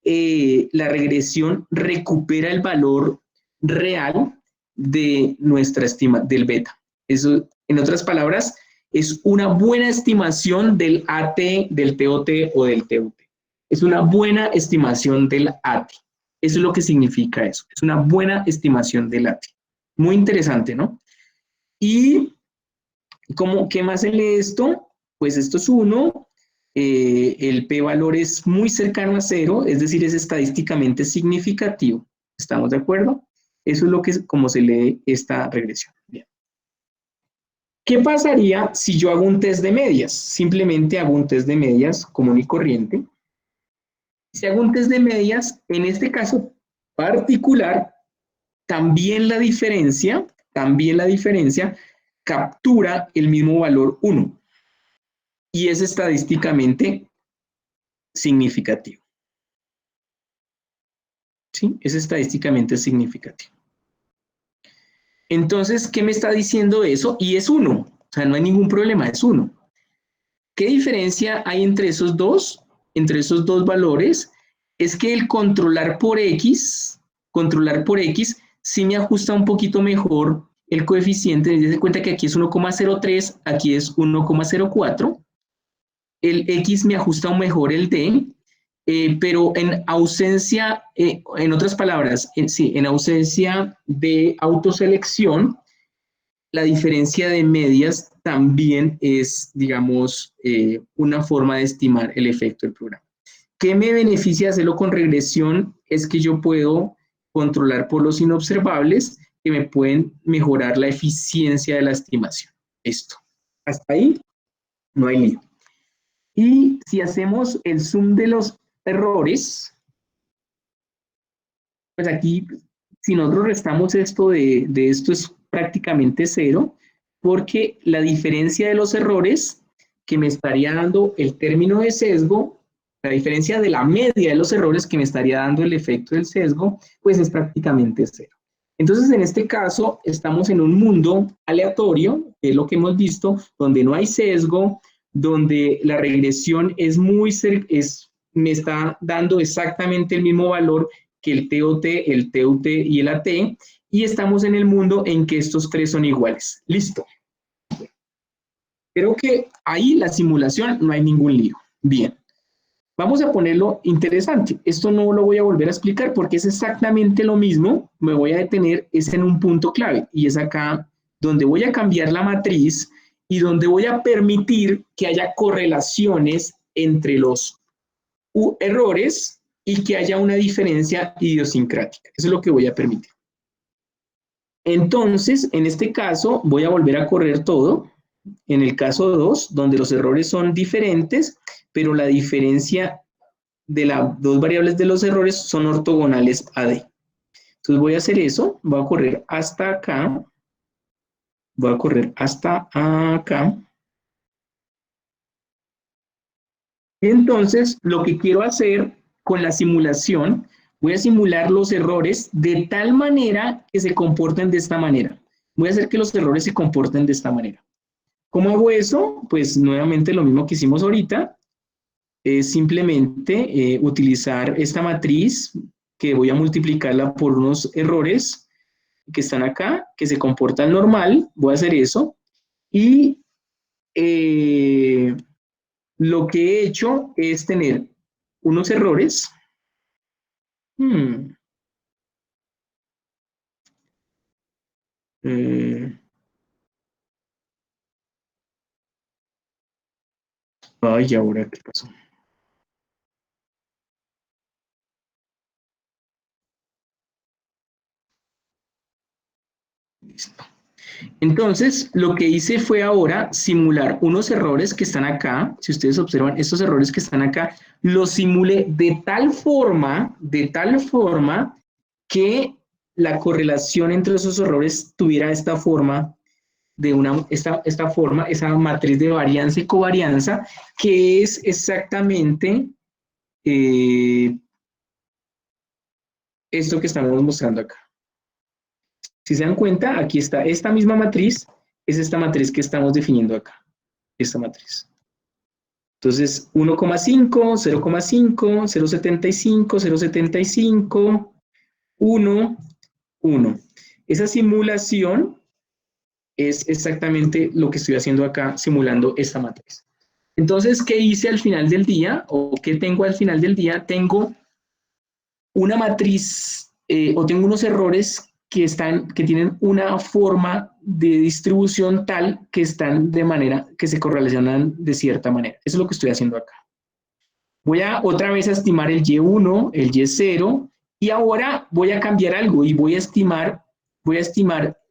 la regresión recupera el valor real de nuestra estima, del beta. Eso, en otras palabras, es una buena estimación del AT, del TOT o del TUT. Es una buena estimación del AT. Eso es lo que significa eso. Es una buena estimación del AT. Muy interesante, ¿no? Y ¿qué más se lee esto? Pues esto es 1. El p-valor es muy cercano a 0, es decir, es estadísticamente significativo. ¿Estamos de acuerdo? Eso es como se lee esta regresión. Bien. ¿Qué pasaría si yo hago un test de medias? Simplemente hago un test de medias común y corriente. Si hago un test de medias, en este caso particular, también la diferencia captura el mismo valor 1 y es estadísticamente significativo. ¿Sí? Es estadísticamente significativo. Entonces, ¿qué me está diciendo eso? Y es 1, o sea, no hay ningún problema, es 1. ¿Qué diferencia hay entre esos dos? Entre esos dos valores es que el controlar por X sí me ajusta un poquito mejor el coeficiente. Dense cuenta que aquí es 1,03, aquí es 1,04. El X me ajusta mejor el D, pero en ausencia, en otras palabras, en ausencia de autoselección, la diferencia de medias también es, digamos, una forma de estimar el efecto del programa. ¿Qué me beneficia hacerlo con regresión? Es que yo puedo controlar por los inobservables que me pueden mejorar la eficiencia de la estimación. Esto. Hasta ahí no hay lío. Y si hacemos el zoom de los errores, pues aquí, si nosotros restamos esto de esto es prácticamente 0, porque la diferencia de los errores que me estaría dando el término de sesgo, la diferencia de la media de los errores que me estaría dando el efecto del sesgo, pues es prácticamente 0. Entonces, en este caso, estamos en un mundo aleatorio, que es lo que hemos visto, donde no hay sesgo, donde la regresión es me está dando exactamente el mismo valor que el TOT, el TUT y el AT, y estamos en el mundo en que estos tres son iguales. Listo. Creo que ahí la simulación no hay ningún lío. Bien. Vamos a ponerlo interesante. Esto no lo voy a volver a explicar porque es exactamente lo mismo. Me voy a detener es en un punto clave y es acá donde voy a cambiar la matriz y donde voy a permitir que haya correlaciones entre los errores y que haya una diferencia idiosincrática. Eso es lo que voy a permitir. Entonces, en este caso, voy a volver a correr todo. En el caso 2, donde los errores son diferentes, pero la diferencia de las dos variables de los errores son ortogonales a D. Entonces voy a hacer eso, voy a correr hasta acá, voy a correr hasta acá, Entonces, lo que quiero hacer con la simulación, voy a simular los errores de tal manera que se comporten de esta manera. Voy a hacer que los errores se comporten de esta manera. ¿Cómo hago eso? Pues nuevamente lo mismo que hicimos ahorita, es simplemente utilizar esta matriz que voy a multiplicarla por unos errores que están acá, que se comportan normal, voy a hacer eso, y lo que he hecho es tener unos errores. Ay, ¿ahora qué pasó? Listo. Entonces, lo que hice fue ahora simular unos errores que están acá. Si ustedes observan, estos errores que están acá, los simulé de tal forma que la correlación entre esos errores tuviera esta forma esta forma, esa matriz de varianza y covarianza, que es exactamente esto que estamos mostrando acá. Si se dan cuenta, aquí está esta misma matriz, es esta matriz que estamos definiendo acá, esta matriz. Entonces, 1,5, 0,5, 0,75, 0,75, 1, 1. Esa simulación es exactamente lo que estoy haciendo acá, simulando esta matriz. Entonces, ¿qué hice al final del día? ¿O qué tengo al final del día? Tengo una matriz, o tengo unos errores que tienen una forma de distribución tal que están de manera, que se correlacionan de cierta manera. Eso es lo que estoy haciendo acá. Voy a otra vez a estimar el Y1, el Y0, y ahora voy a cambiar algo y voy a estimar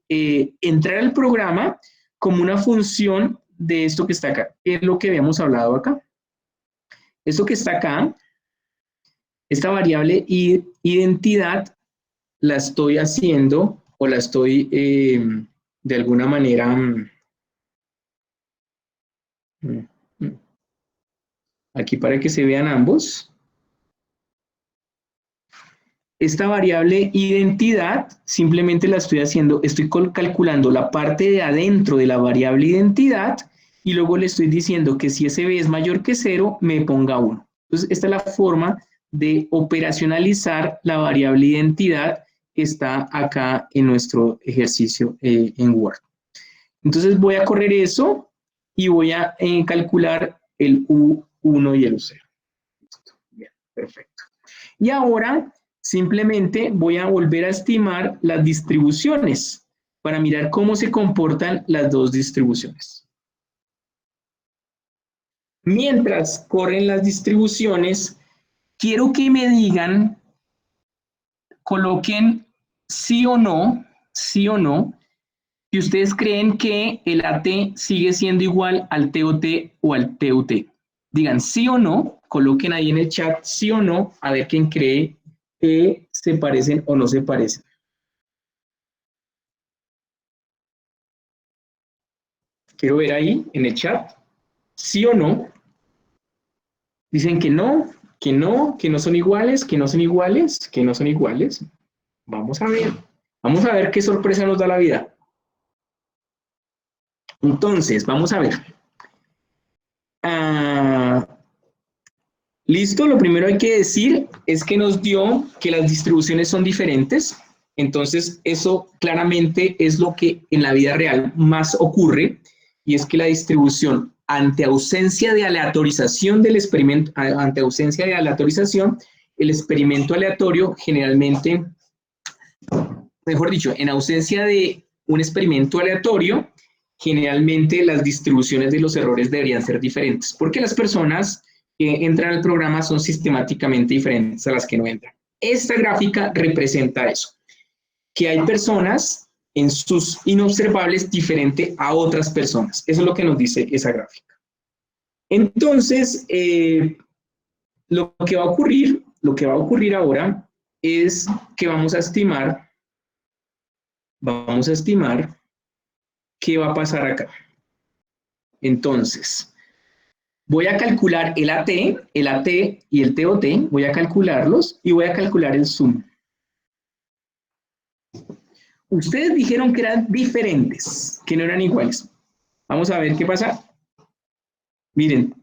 entrar al programa como una función de esto que está acá, que es lo que habíamos hablado acá. Esto que está acá, esta variable identidad, la estoy haciendo o la estoy de alguna manera aquí para que se vean ambos. Esta variable identidad simplemente la estoy haciendo, estoy calculando la parte de adentro de la variable identidad y luego le estoy diciendo que si ese b es mayor que 0, me ponga 1. Entonces, esta es la forma de operacionalizar la variable identidad que está acá en nuestro ejercicio en Word. Entonces, voy a correr eso y voy a calcular el U1 y el U0. Bien, perfecto. Y ahora simplemente voy a volver a estimar las distribuciones para mirar cómo se comportan las dos distribuciones. Mientras corren las distribuciones, quiero que me digan, coloquen sí o no, si ustedes creen que el AT sigue siendo igual al TOT o al TUT. Digan sí o no, coloquen ahí en el chat sí o no, a ver quién cree que se parecen o no se parecen. Quiero ver ahí en el chat, sí o no. Dicen que no, que no, que no son iguales, que no son iguales, que no son iguales. Vamos a ver qué sorpresa nos da la vida. Entonces, vamos a ver. Listo, lo primero hay que decir es que nos dio que las distribuciones son diferentes. Entonces, eso claramente es lo que en la vida real más ocurre, y es que la distribución ante ausencia de aleatorización del experimento, el experimento aleatorio generalmente, mejor dicho, en ausencia de un experimento aleatorio, generalmente las distribuciones de los errores deberían ser diferentes, porque las personas que entran al programa son sistemáticamente diferentes a las que no entran. Esta gráfica representa eso, que hay personas en sus inobservables diferente a otras personas. Eso es lo que nos dice esa gráfica. Entonces, lo que va a ocurrir ahora es que vamos a estimar qué va a pasar acá. Entonces, Voy a calcular el AT y el TOT, voy a calcularlos y voy a calcular el zoom. Ustedes dijeron que eran diferentes, que no eran iguales. Vamos a ver qué pasa. Miren,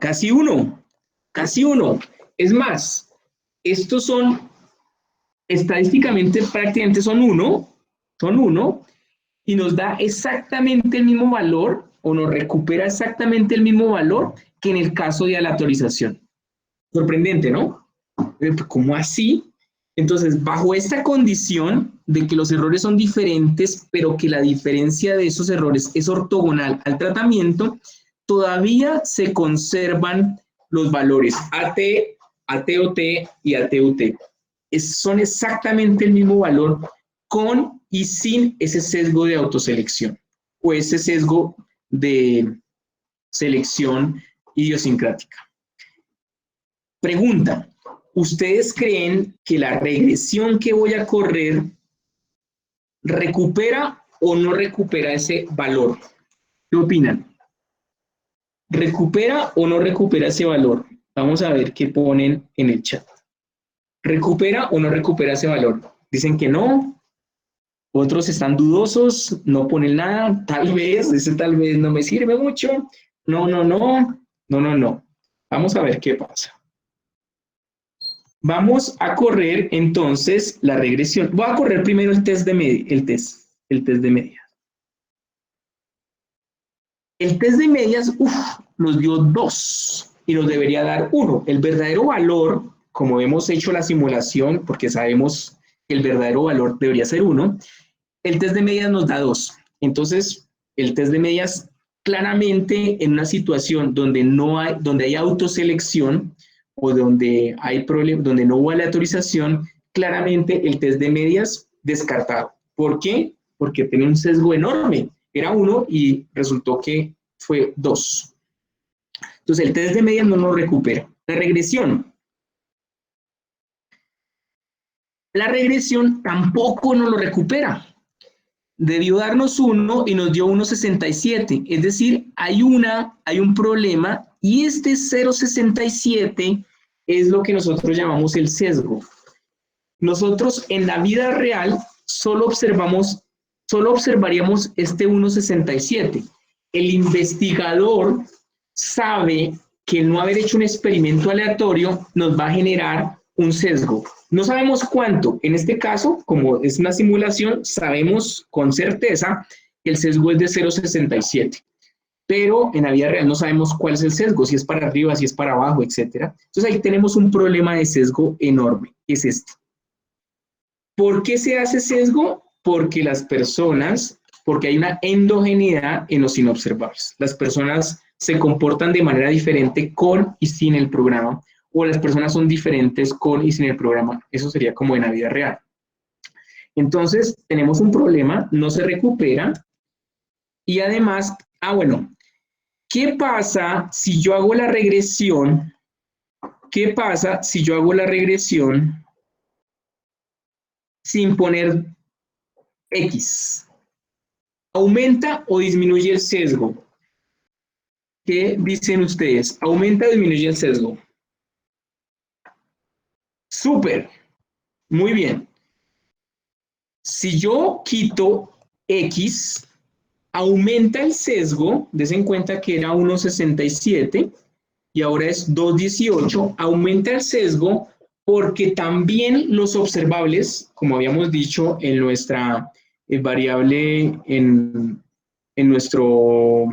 casi uno, casi uno. Es más, estos son, estadísticamente prácticamente son uno, y nos da exactamente el mismo valor, o nos recupera exactamente el mismo valor que en el caso de aleatorización. Sorprendente, ¿no? ¿Cómo así? Entonces, bajo esta condición de que los errores son diferentes, pero que la diferencia de esos errores es ortogonal al tratamiento, todavía se conservan los valores AT, ATOT y ATUT. Son exactamente el mismo valor con y sin ese sesgo de autoselección o ese sesgo de selección idiosincrática. Pregunta, ¿ustedes creen que la regresión que voy a correr recupera o no recupera ese valor? ¿Qué opinan? ¿Recupera o no recupera ese valor? Vamos a ver qué ponen en el chat. ¿Recupera o no recupera ese valor? Dicen que no, otros están dudosos, no ponen nada, tal vez, ese tal vez no me sirve mucho, no. Vamos a ver qué pasa. Vamos a correr entonces la regresión. Voy a correr primero el test de medias. El test de medias. El test de medias, nos dio 2 y nos debería dar 1. El verdadero valor, como hemos hecho la simulación, porque sabemos que el verdadero valor debería ser 1, el test de medias nos da 2. Entonces, el test de medias claramente en una situación donde hay autoselección o donde hay problema, donde no hubo aleatorización, claramente el test de medias descartado. ¿Por qué? Porque tenía un sesgo enorme. Era 1 y resultó que fue 2. Entonces, el test de medias no nos recupera. La regresión. La regresión tampoco nos lo recupera. Debió darnos 1 y nos dio 1,67. Es decir, hay un problema y este 0,67 es lo que nosotros llamamos el sesgo. Nosotros en la vida real solo observaríamos este 1,67. El investigador sabe que el no haber hecho un experimento aleatorio nos va a generar un sesgo. No sabemos cuánto. En este caso, como es una simulación, sabemos con certeza que el sesgo es de 0,67. Pero en la vida real no sabemos cuál es el sesgo, si es para arriba, si es para abajo, etc. Entonces ahí tenemos un problema de sesgo enorme, que es este. ¿Por qué se hace sesgo? Porque hay una endogeneidad en los inobservables. Las personas se comportan de manera diferente con y sin el programa, o las personas son diferentes con y sin el programa. Eso sería como en la vida real. Entonces, tenemos un problema, no se recupera, y además, ¿qué pasa si yo hago la regresión? ¿Qué pasa si yo hago la regresión sin poner X? ¿Aumenta o disminuye el sesgo? ¿Qué dicen ustedes? ¿Aumenta o disminuye el sesgo? Súper, muy bien. Si yo quito X, aumenta el sesgo, des en cuenta que era 1,67 y ahora es 2,18, aumenta el sesgo porque también los observables, como habíamos dicho en nuestra variable, en nuestro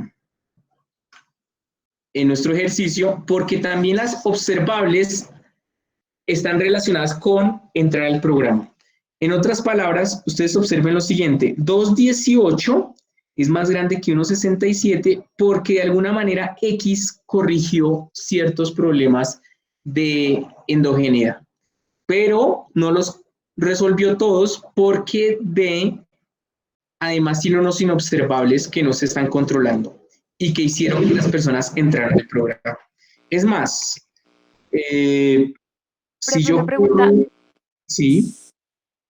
ejercicio, porque también las observables están relacionadas con entrar al programa. En otras palabras, ustedes observen lo siguiente, 2,18 es más grande que 1,67 porque de alguna manera X corrigió ciertos problemas de endogeneidad, pero no los resolvió todos porque D además tiene unos inobservables que no se están controlando y que hicieron que las personas entraran al programa. Es más, si yo pregunta, sí.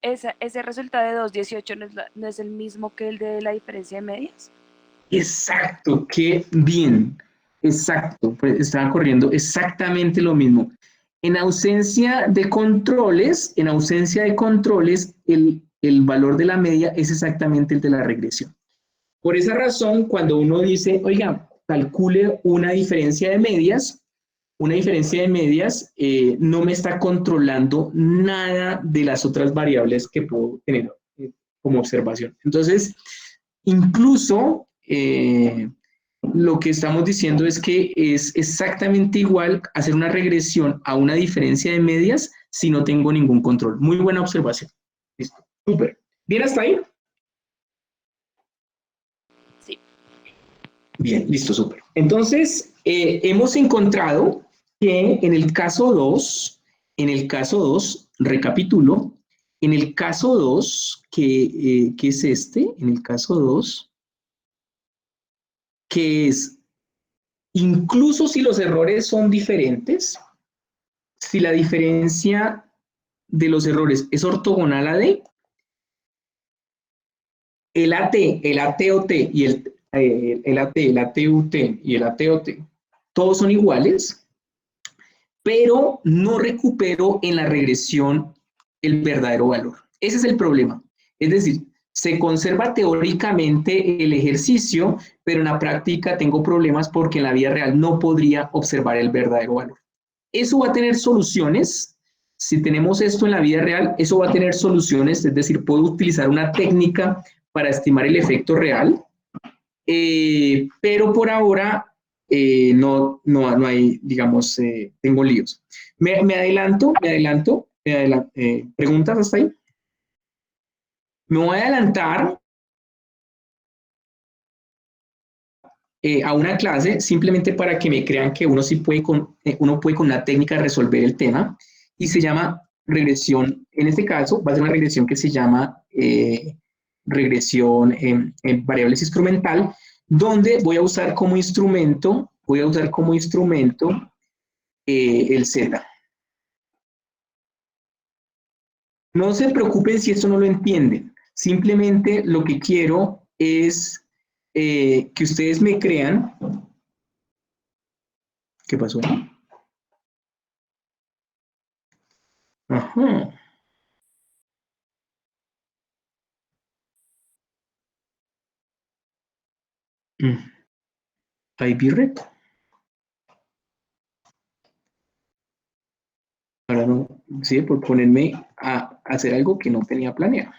¿ese resultado de 2,18 no es el mismo que el de la diferencia de medias? Exacto, qué bien. Exacto, pues estaba corriendo exactamente lo mismo. En ausencia de controles, el valor de la media es exactamente el de la regresión. Por esa razón, cuando uno dice, oiga, calcule una diferencia de medias no me está controlando nada de las otras variables que puedo tener como observación. Entonces, incluso lo que estamos diciendo es que es exactamente igual hacer una regresión a una diferencia de medias si no tengo ningún control. Muy buena observación. Listo. Súper. ¿Bien hasta ahí? Sí. Bien, listo, súper. Entonces, hemos encontrado que en el caso 2, recapitulo, en el caso 2, que es este, en el caso 2, que es, incluso si los errores son diferentes, si la diferencia de los errores es ortogonal a D, el ATOT y el ATUT y el ATOT, todos son iguales, pero no recupero en la regresión el verdadero valor. Ese es el problema. Es decir, se conserva teóricamente el ejercicio, pero en la práctica tengo problemas porque en la vida real no podría observar el verdadero valor. Eso va a tener soluciones. Si tenemos esto en la vida real, eso va a tener soluciones, es decir, puedo utilizar una técnica para estimar el efecto real, pero por ahora no hay, digamos, tengo líos. Me adelanto. ¿Preguntas hasta ahí? Me voy a adelantar a una clase simplemente para que me crean que uno sí puede uno puede con una técnica resolver el tema y se llama regresión. En este caso va a ser una regresión que se llama regresión en variables instrumental, donde voy a usar como instrumento el Z. No se preocupen si esto no lo entienden. Simplemente lo que quiero es que ustedes me crean. ¿Qué pasó? Ajá. Type reto. Ahora no, sí, por ponerme a hacer algo que no tenía planeado.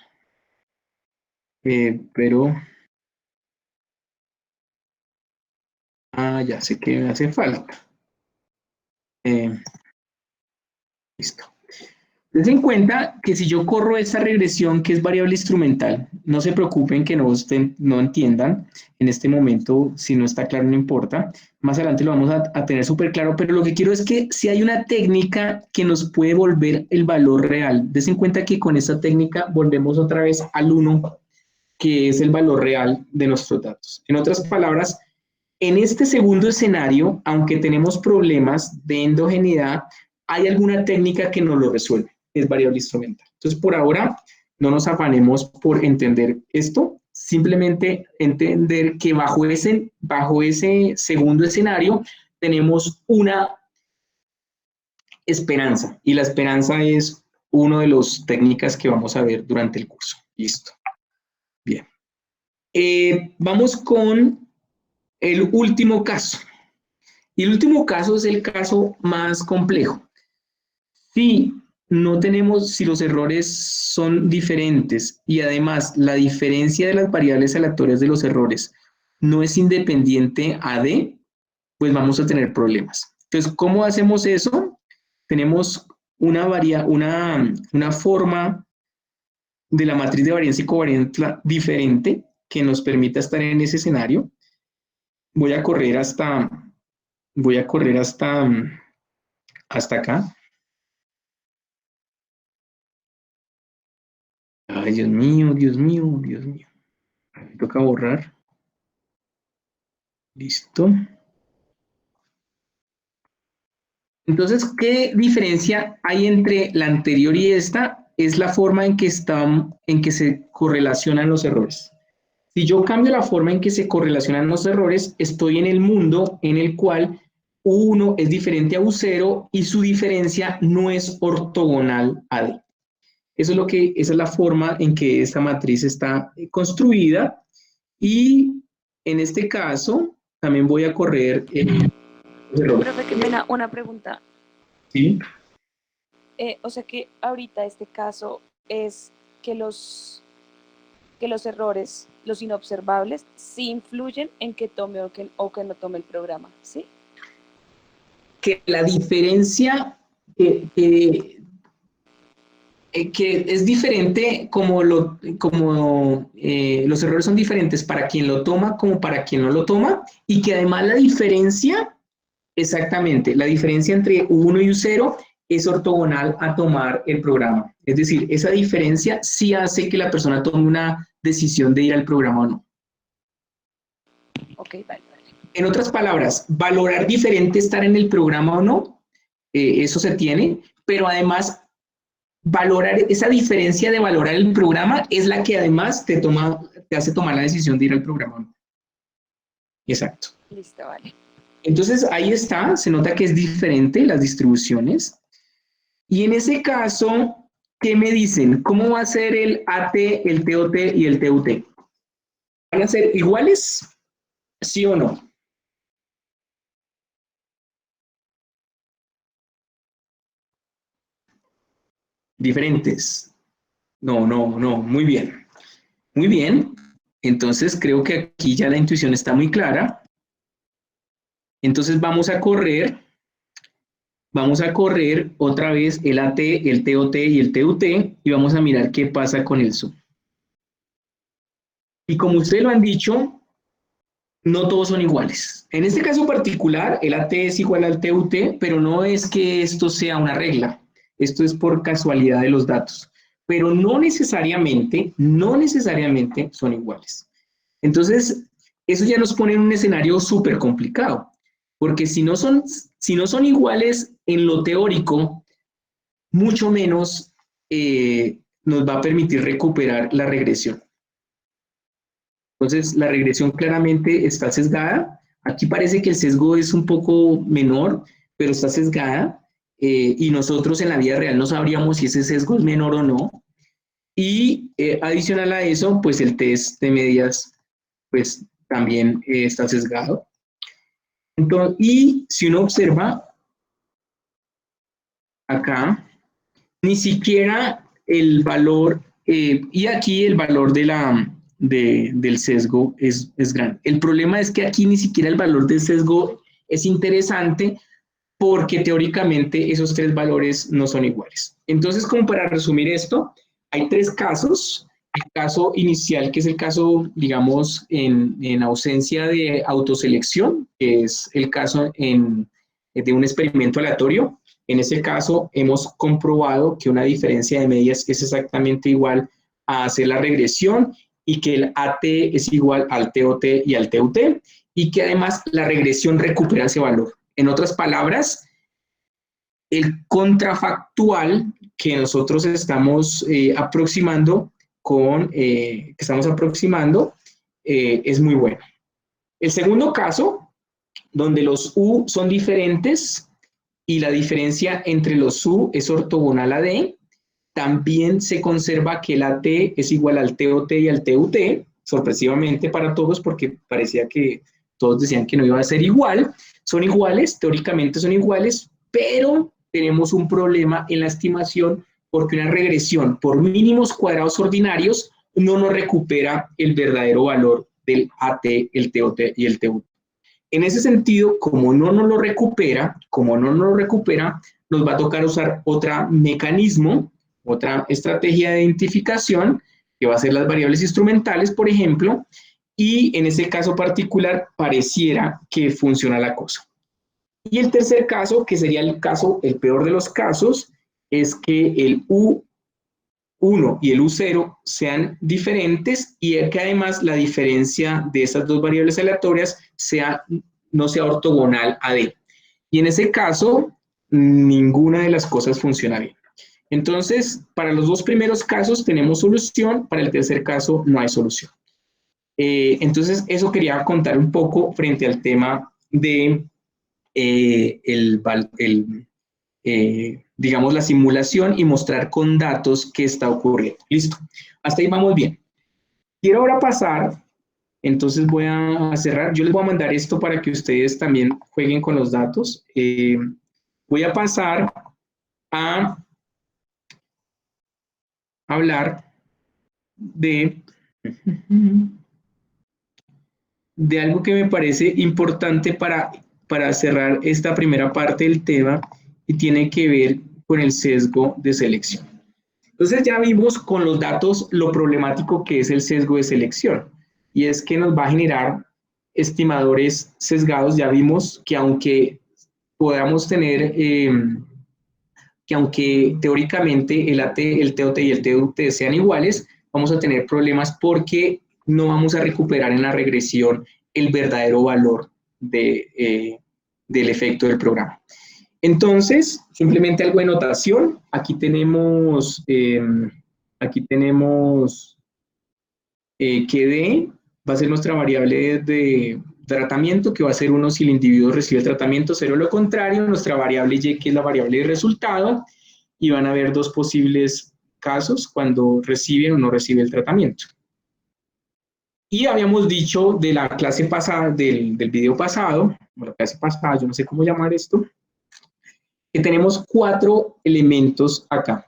Pero, ya sé que me hace falta. Listo. Ten en cuenta que si yo corro esta regresión que es variable instrumental, no se preocupen que no entiendan en este momento, si no está claro no importa, más adelante lo vamos a tener súper claro, pero lo que quiero es que si hay una técnica que nos puede volver el valor real, des en cuenta que con esta técnica volvemos otra vez al 1, que es el valor real de nuestros datos. En otras palabras, en este segundo escenario, aunque tenemos problemas de endogeneidad, hay alguna técnica que nos lo resuelve, es variable instrumental. Entonces, por ahora, no nos afanemos por entender esto, simplemente entender que bajo ese segundo escenario tenemos una esperanza, y la esperanza es una de las técnicas que vamos a ver durante el curso. Listo. Bien. Vamos con el último caso. Y el último caso es el caso más complejo. Si los errores son diferentes y además la diferencia de las variables aleatorias de los errores no es independiente a D, pues vamos a tener problemas. Entonces, ¿cómo hacemos eso? Tenemos una forma de la matriz de varianza y covarianza diferente que nos permita estar en ese escenario. Voy a correr hasta acá. Ay, Dios mío. Me toca borrar. Listo. Entonces, ¿qué diferencia hay entre la anterior y esta? Es la forma en que se correlacionan los errores. Si yo cambio la forma en que se correlacionan los errores, estoy en el mundo en el cual U1 es diferente a U0 y su diferencia no es ortogonal a D. Esa es la forma en que esta matriz está construida, y en este caso también voy a correr los errores. Profe, qué pena, una pregunta. ¿Sí? O sea que ahorita este caso es que los errores, los inobservables, sí influyen en que tome o que no tome el programa, ¿sí? Que la diferencia que es diferente, como los errores son diferentes para quien lo toma como para quien no lo toma, y que además la diferencia, exactamente, la diferencia entre U1 y U0 es ortogonal a tomar el programa. Es decir, esa diferencia sí hace que la persona tome una decisión de ir al programa o no. Ok, vale. En otras palabras, valorar diferente estar en el programa o no, eso se tiene, pero además valorar esa diferencia de valorar el programa es la que además te hace tomar la decisión de ir al programa o no. Exacto. Listo, vale. Entonces ahí está, se nota que es diferente las distribuciones. Y en ese caso, ¿qué me dicen? ¿Cómo va a ser el AT, el TOT y el TUT? ¿Van a ser iguales? ¿Sí o no? Diferentes. No, muy bien. Muy bien. Entonces creo que aquí ya la intuición está muy clara. Entonces vamos a correr otra vez el AT, el TOT y el TUT, y vamos a mirar qué pasa con el SU. Y como ustedes lo han dicho, no todos son iguales. En este caso particular, el AT es igual al TUT, pero no es que esto sea una regla. Esto es por casualidad de los datos. Pero no necesariamente son iguales. Entonces, eso ya nos pone en un escenario súper complicado. Porque si no son iguales en lo teórico, mucho menos nos va a permitir recuperar la regresión. Entonces, la regresión claramente está sesgada. Aquí parece que el sesgo es un poco menor, pero está sesgada. Y nosotros en la vida real no sabríamos si ese sesgo es menor o no. Y adicional a eso, pues el test de medias, pues también está sesgado. Entonces, y si uno observa acá, ni siquiera el valor, y aquí el valor del sesgo es grande. El problema es que aquí ni siquiera el valor del sesgo es interesante, porque teóricamente esos tres valores no son iguales. Entonces, como para resumir esto, hay tres casos. El caso inicial, que es el caso, digamos, en ausencia de autoselección, que es el caso de un experimento aleatorio. En ese caso, hemos comprobado que una diferencia de medias es exactamente igual a hacer la regresión, y que el AT es igual al TOT y al TUT, y que además la regresión recupera ese valor. En otras palabras, el contrafactual que nosotros estamos aproximando es muy bueno. El segundo caso, donde los U son diferentes y la diferencia entre los U es ortogonal a D, también se conserva que el AT es igual al TOT y al TUT, sorpresivamente para todos, porque parecía que todos decían que no iba a ser igual. Son iguales, teóricamente son iguales, pero tenemos un problema en la estimación, porque una regresión por mínimos cuadrados ordinarios no nos recupera el verdadero valor del AT, el TOT y el TUT. En ese sentido, como no nos lo recupera, nos va a tocar usar otro mecanismo, otra estrategia de identificación, que va a ser las variables instrumentales, por ejemplo, y en ese caso particular pareciera que funciona la cosa. Y el tercer caso, que sería el peor de los casos, es que el U1 y el U0 sean diferentes, y que además la diferencia de esas dos variables aleatorias no sea ortogonal a D. Y en ese caso, ninguna de las cosas funciona bien. Entonces, para los dos primeros casos tenemos solución, para el tercer caso no hay solución. Entonces, eso quería contar un poco frente al tema de digamos, la simulación y mostrar con datos qué está ocurriendo. Listo. Hasta ahí vamos bien. Quiero ahora pasar, entonces voy a cerrar. Yo les voy a mandar esto para que ustedes también jueguen con los datos. Voy a pasar a hablar de algo que me parece importante para cerrar esta primera parte del tema y tiene que ver con el sesgo de selección. Entonces ya vimos con los datos lo problemático que es el sesgo de selección y es que nos va a generar estimadores sesgados. Ya vimos que aunque podamos tener, que aunque teóricamente el AT, el TOT y el TUT sean iguales, vamos a tener problemas porque no vamos a recuperar en la regresión el verdadero valor del efecto del programa. Entonces, simplemente algo de notación. Aquí tenemos que D va a ser nuestra variable de tratamiento, que va a ser 1 si el individuo recibe el tratamiento, 0 lo contrario, nuestra variable Y, que es la variable de resultado, y van a haber dos posibles casos cuando recibe o no recibe el tratamiento. Y habíamos dicho de la clase pasada, del video pasado, o la clase pasada, yo no sé cómo llamar esto, que tenemos 4 elementos acá.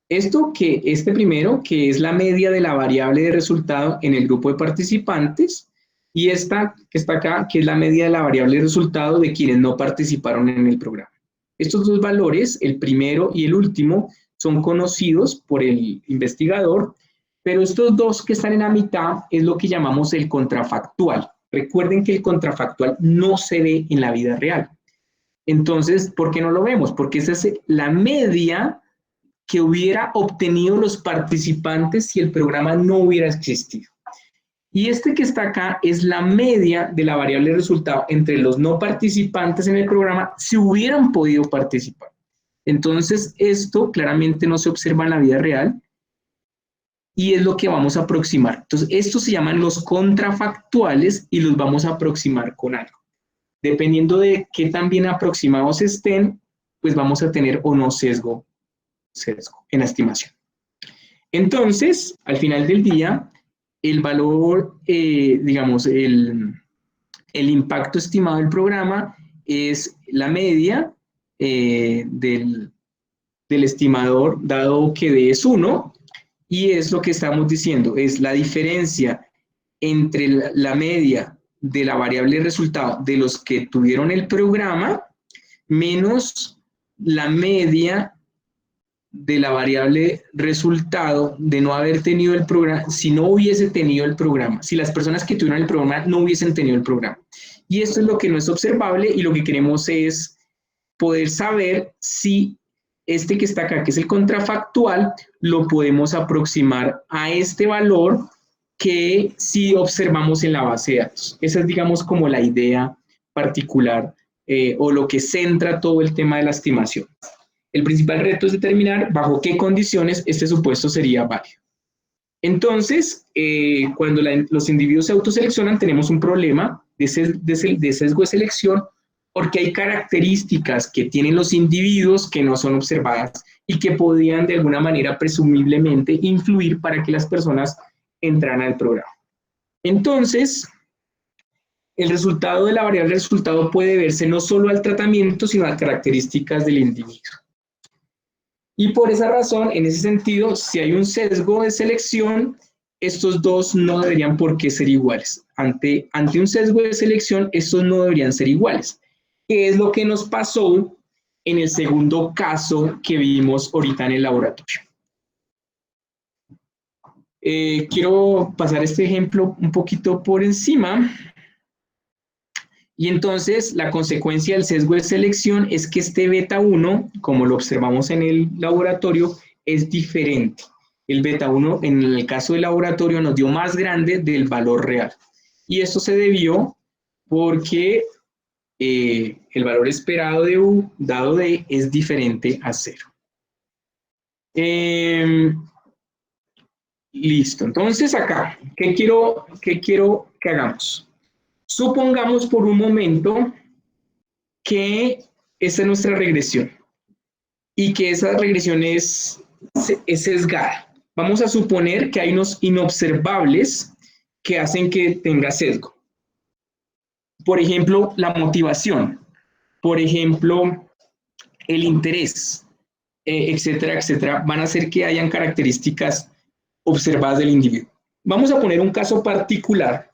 Este primero, que es la media de la variable de resultado en el grupo de participantes, y esta que está acá, que es la media de la variable de resultado de quienes no participaron en el programa. Estos dos valores, el primero y el último, son conocidos por el investigador, pero estos dos que están en la mitad es lo que llamamos el contrafactual. Recuerden que el contrafactual no se ve en la vida real. Entonces, ¿por qué no lo vemos? Porque esa es la media que hubiera obtenido los participantes si el programa no hubiera existido. Y este que está acá es la media de la variable de resultado entre los no participantes en el programa si hubieran podido participar. Entonces, esto claramente no se observa en la vida real y es lo que vamos a aproximar. Entonces, estos se llaman los contrafactuales y los vamos a aproximar con algo. Dependiendo de qué tan bien aproximados estén, pues vamos a tener o no sesgo en la estimación. Entonces, al final del día, el valor, digamos, el impacto estimado del programa es la media del estimador, dado que D es 1, y es lo que estamos diciendo, es la diferencia entre la media de la variable resultado de los que tuvieron el programa menos la media de la variable resultado de no haber tenido el programa, si no hubiese tenido el programa, si las personas que tuvieron el programa no hubiesen tenido el programa. Y esto es lo que no es observable y lo que queremos es poder saber si este que está acá, que es el contrafactual, lo podemos aproximar a este valor que sí observamos en la base de datos. Esa es, digamos, como la idea particular o lo que centra todo el tema de la estimación. El principal reto es determinar bajo qué condiciones este supuesto sería válido. Entonces, cuando los individuos se autoseleccionan, tenemos un problema de sesgo de selección porque hay características que tienen los individuos que no son observadas y que podrían de alguna manera presumiblemente influir para que las personas entraran al programa. Entonces, el resultado de la variable resultado puede verse no solo al tratamiento, sino a características del individuo. Y por esa razón, en ese sentido, si hay un sesgo de selección, estos dos no deberían por qué ser iguales. Ante un sesgo de selección, estos no deberían ser iguales. ¿Qué es lo que nos pasó en el segundo caso que vimos ahorita en el laboratorio? Quiero pasar este ejemplo un poquito por encima. Y entonces la consecuencia del sesgo de selección es que este beta 1, como lo observamos en el laboratorio, es diferente. El beta 1 en el caso del laboratorio nos dio más grande del valor real. Y esto se debió porque el valor esperado de U dado D es diferente a 0. Listo. Entonces acá, qué quiero que hagamos? Supongamos por un momento que esta es nuestra regresión y que esa regresión es sesgada. Vamos a suponer que hay unos inobservables que hacen que tenga sesgo. Por ejemplo, la motivación, por ejemplo, el interés, etcétera, etcétera, van a hacer que hayan características observadas del individuo. Vamos a poner un caso particular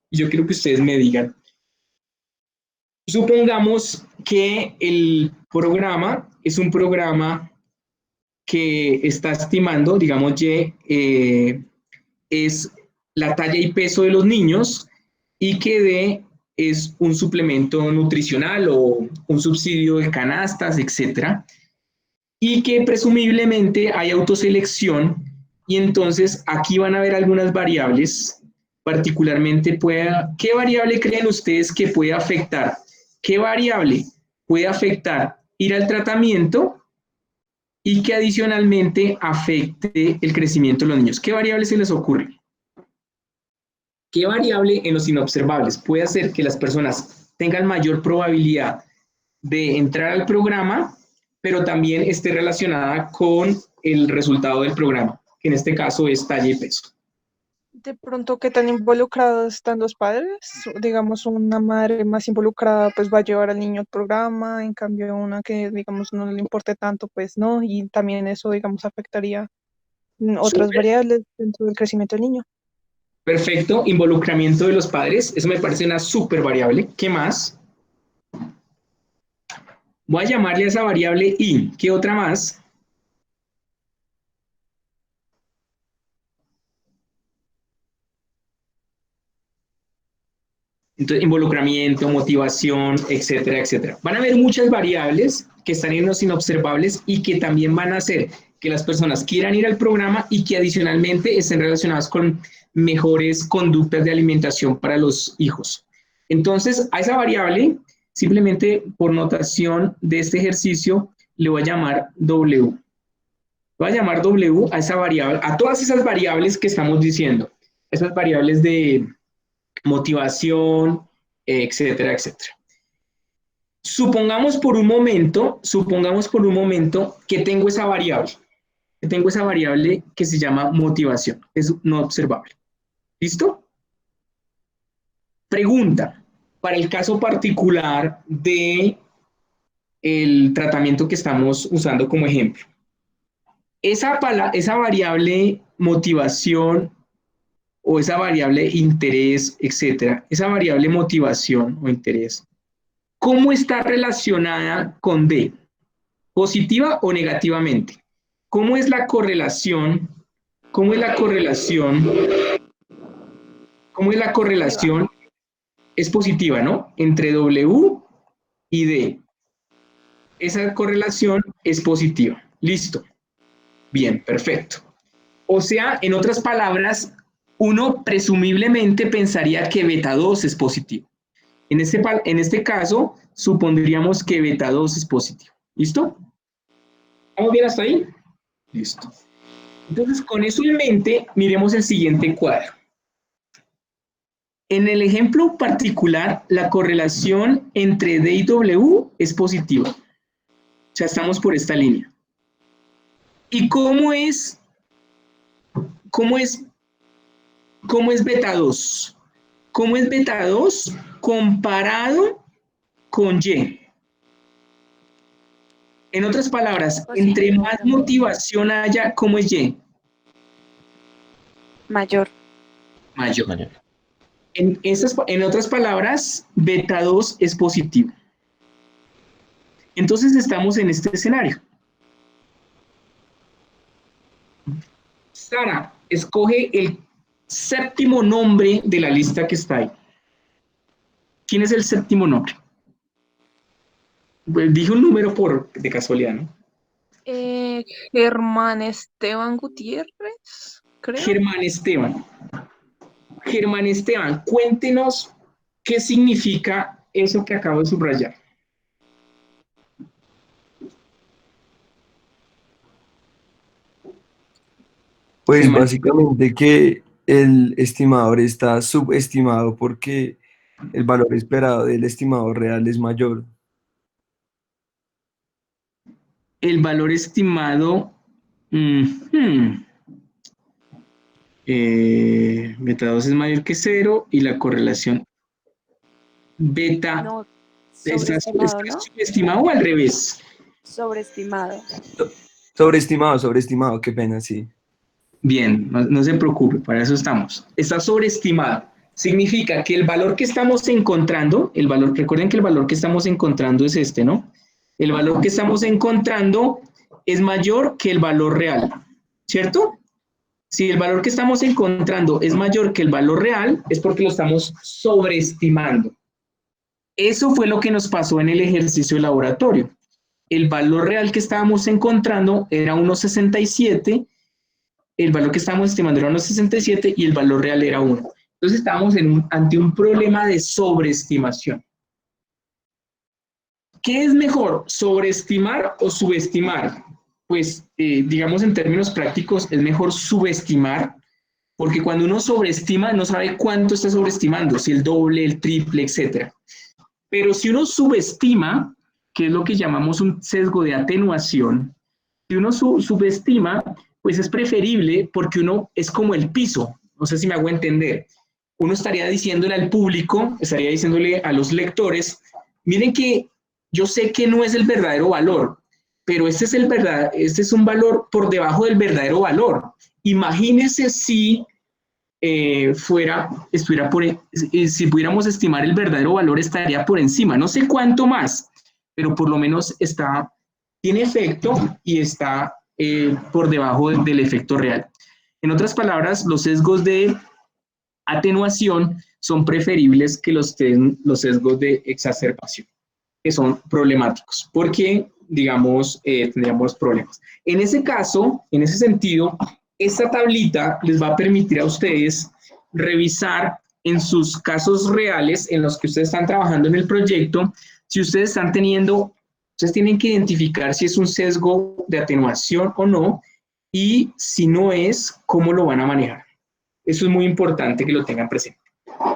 y yo quiero que ustedes me digan. Supongamos que el programa es un programa que está estimando, digamos, es la talla y peso de los niños y que D es un suplemento nutricional o un subsidio de canastas, etcétera, y que presumiblemente hay autoselección y entonces aquí van a haber algunas variables, particularmente ¿qué variable creen ustedes que puede afectar? ¿Qué variable puede afectar ir al tratamiento y que adicionalmente afecte el crecimiento de los niños? ¿Qué variable se les ocurre? ¿Qué variable en los inobservables puede hacer que las personas tengan mayor probabilidad de entrar al programa, pero también esté relacionada con el resultado del programa, que en este caso es talla y peso? De pronto, ¿qué tan involucrados están los padres? Digamos, una madre más involucrada pues va a llevar al niño al programa, en cambio una que digamos no le importe tanto pues no, y también eso digamos afectaría otras Súper. variables dentro del crecimiento del niño. Perfecto, involucramiento de los padres, eso me parece una súper variable. ¿Qué más? Voy a llamarle a esa variable I. ¿Qué otra más? Entonces, involucramiento, motivación, etcétera, etcétera. Van a haber muchas variables que están en los inobservables y que también van a hacer que las personas quieran ir al programa y que adicionalmente estén relacionadas con mejores conductas de alimentación para los hijos. Entonces, a esa variable, simplemente por notación de este ejercicio, le voy a llamar W. Voy a llamar W a esa variable, a todas esas variables que estamos diciendo, esas variables de motivación, etcétera, etcétera. Supongamos por un momento que tengo esa variable que se llama motivación, es no observable. ¿Listo? Pregunta, para el caso particular de el tratamiento que estamos usando como ejemplo. Esa variable motivación o esa variable interés, etcétera, esa variable motivación o interés, ¿cómo está relacionada con D? ¿Positiva o negativamente? ¿Cómo es la correlación? ¿Cómo es la correlación? ¿Cómo es la correlación? Es positiva, ¿no? Entre W y D. Esa correlación es positiva. Listo. Bien, perfecto. O sea, en otras palabras, uno presumiblemente pensaría que beta 2 es positivo. En este caso, supondríamos que beta 2 es positivo. ¿Listo? ¿Estamos bien hasta ahí? Listo. Entonces, con eso en mente, miremos el siguiente cuadro. En el ejemplo particular, la correlación entre D y W es positiva. O sea, estamos por esta línea. ¿Y cómo es beta 2? ¿Cómo es beta 2 comparado con Y? En otras palabras, entre Positivo más también. motivación haya, ¿cómo es Y? Mayor. Mayor. Mayor. En otras palabras, beta 2 es positivo. Entonces estamos en este escenario. Sara, escoge el séptimo nombre de la lista que está ahí. ¿Quién es el séptimo nombre? Pues dije un número de casualidad, ¿no? Germán Esteban Gutiérrez, creo. Germán Esteban. Germán Esteban, cuéntenos qué significa eso que acabo de subrayar. Pues Se man- básicamente que el estimador está subestimado porque el valor esperado del estimador real es mayor. el valor estimado, ujú, beta 2 es mayor que cero y la correlación beta No, está sobreestimado, ¿no? subestimado o al revés. Sobreestimado. Sobreestimado, qué pena, sí. Bien, no se preocupe, para eso estamos. Está sobreestimado. Significa que el valor que estamos encontrando, recuerden que el valor que estamos encontrando es este, ¿no? El valor que estamos encontrando es mayor que el valor real, ¿cierto? Si el valor que estamos encontrando es mayor que el valor real, es porque lo estamos sobreestimando. Eso fue lo que nos pasó en el ejercicio de laboratorio. El valor real que estábamos encontrando era 1,67, el valor que estábamos estimando era 1,67 y el valor real era 1. Entonces estábamos ante un problema de sobreestimación. ¿Qué es mejor, sobreestimar o subestimar? Pues, digamos en términos prácticos, es mejor subestimar, porque cuando uno sobreestima no sabe cuánto está sobreestimando, si el doble, el triple, etc. Pero si uno subestima, que es lo que llamamos un sesgo de atenuación, si uno subestima, pues es preferible porque uno es como el piso, no sé si me hago entender. Uno estaría diciéndole al público, estaría diciéndole a los lectores, miren que yo sé que no es el verdadero valor, pero este es un valor por debajo del verdadero valor. Imagínense si si pudiéramos estimar el verdadero valor estaría por encima, no sé cuánto más, pero por lo menos tiene efecto y está por debajo del efecto real. En otras palabras, los sesgos de atenuación son preferibles que los sesgos de exacerbación, que son problemáticos, porque, digamos, tendríamos problemas. En ese caso, en ese sentido, esta tablita les va a permitir a ustedes revisar en sus casos reales en los que ustedes están trabajando en el proyecto, si ustedes ustedes tienen que identificar si es un sesgo de atenuación o no, y si no es, cómo lo van a manejar. Eso es muy importante que lo tengan presente.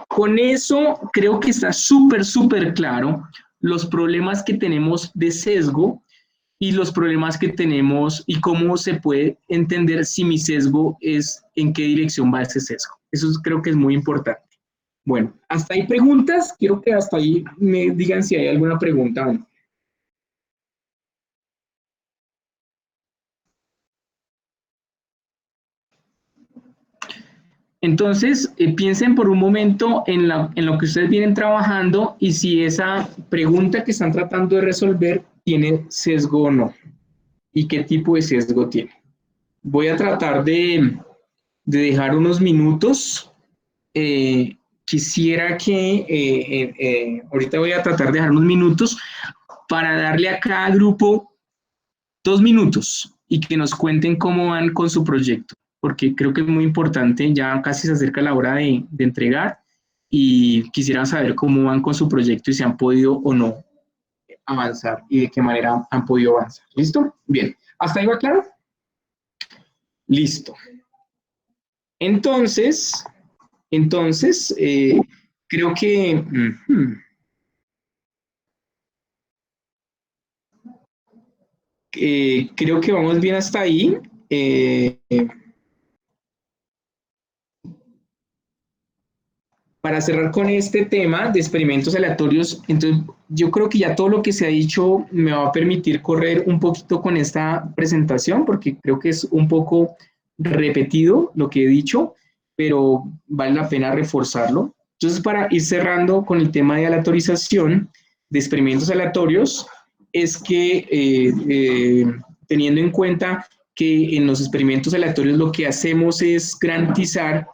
Con eso creo que está súper claro los problemas que tenemos de sesgo y los problemas que tenemos y cómo se puede entender si mi sesgo es, en qué dirección va ese sesgo. Eso creo que es muy importante. Bueno, hasta ahí preguntas. Quiero que hasta ahí me digan si hay alguna pregunta o no. Entonces, piensen por un momento en lo que ustedes vienen trabajando y si esa pregunta que están tratando de resolver tiene sesgo o no y qué tipo de sesgo tiene. Voy a tratar de dejar unos minutos. Quisiera que ahorita voy a tratar de dejar unos minutos para darle a cada grupo 2 minutos y que nos cuenten cómo van con su proyecto, porque creo que es muy importante, ya casi se acerca la hora de entregar y quisiera saber cómo van con su proyecto y si han podido o no avanzar y de qué manera han podido avanzar. ¿Listo? Bien. ¿Hasta ahí va claro? Listo. Entonces creo que... creo que vamos bien hasta ahí. Para cerrar con este tema de experimentos aleatorios, entonces yo creo que ya todo lo que se ha dicho me va a permitir correr un poquito con esta presentación, porque creo que es un poco repetido lo que he dicho, pero vale la pena reforzarlo. Entonces, para ir cerrando con el tema de aleatorización, de experimentos aleatorios, es que teniendo en cuenta que en los experimentos aleatorios lo que hacemos es garantizar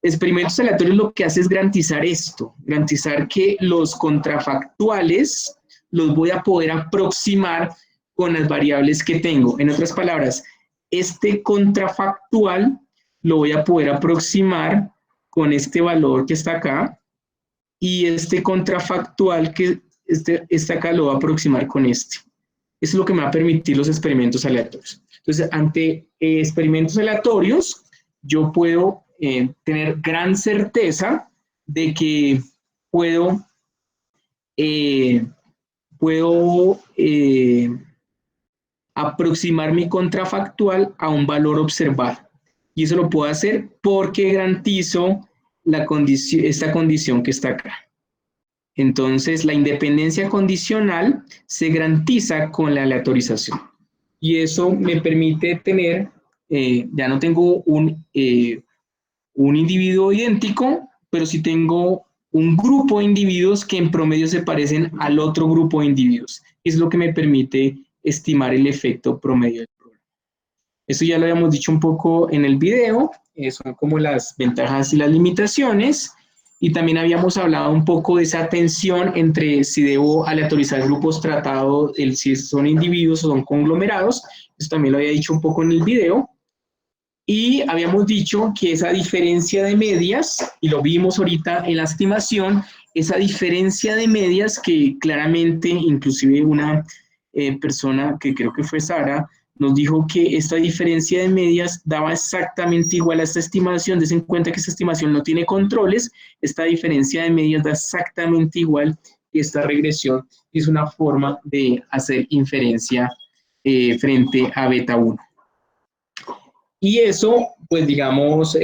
experimentos aleatorios lo que hace es garantizar esto, garantizar que los contrafactuales los voy a poder aproximar con las variables que tengo. En otras palabras, este contrafactual lo voy a poder aproximar con este valor que está acá y este contrafactual que está acá lo voy a aproximar con este. Eso es lo que me va a permitir los experimentos aleatorios. Entonces, ante experimentos aleatorios, yo puedo tener gran certeza de que puedo aproximar mi contrafactual a un valor observado. Y eso lo puedo hacer porque garantizo esta condición que está acá. Entonces, la independencia condicional se garantiza con la aleatorización. Y eso me permite tener, ya no tengo un individuo idéntico, pero sí tengo un grupo de individuos que en promedio se parecen al otro grupo de individuos. Es lo que me permite estimar el efecto promedio del programa. Eso ya lo habíamos dicho un poco en el video, son como las ventajas y las limitaciones, y también habíamos hablado un poco de esa tensión entre si debo aleatorizar grupos tratados, si son individuos o son conglomerados. Eso también lo había dicho un poco en el video. Y habíamos dicho que esa diferencia de medias, y lo vimos ahorita en la estimación, esa diferencia de medias que claramente, inclusive una persona que creo que fue Sara, nos dijo que esta diferencia de medias daba exactamente igual a esta estimación. Des en cuenta que esta estimación no tiene controles, esta diferencia de medias da exactamente igual que esta regresión. Es una forma de hacer inferencia frente a beta 1. Y eso, pues digamos,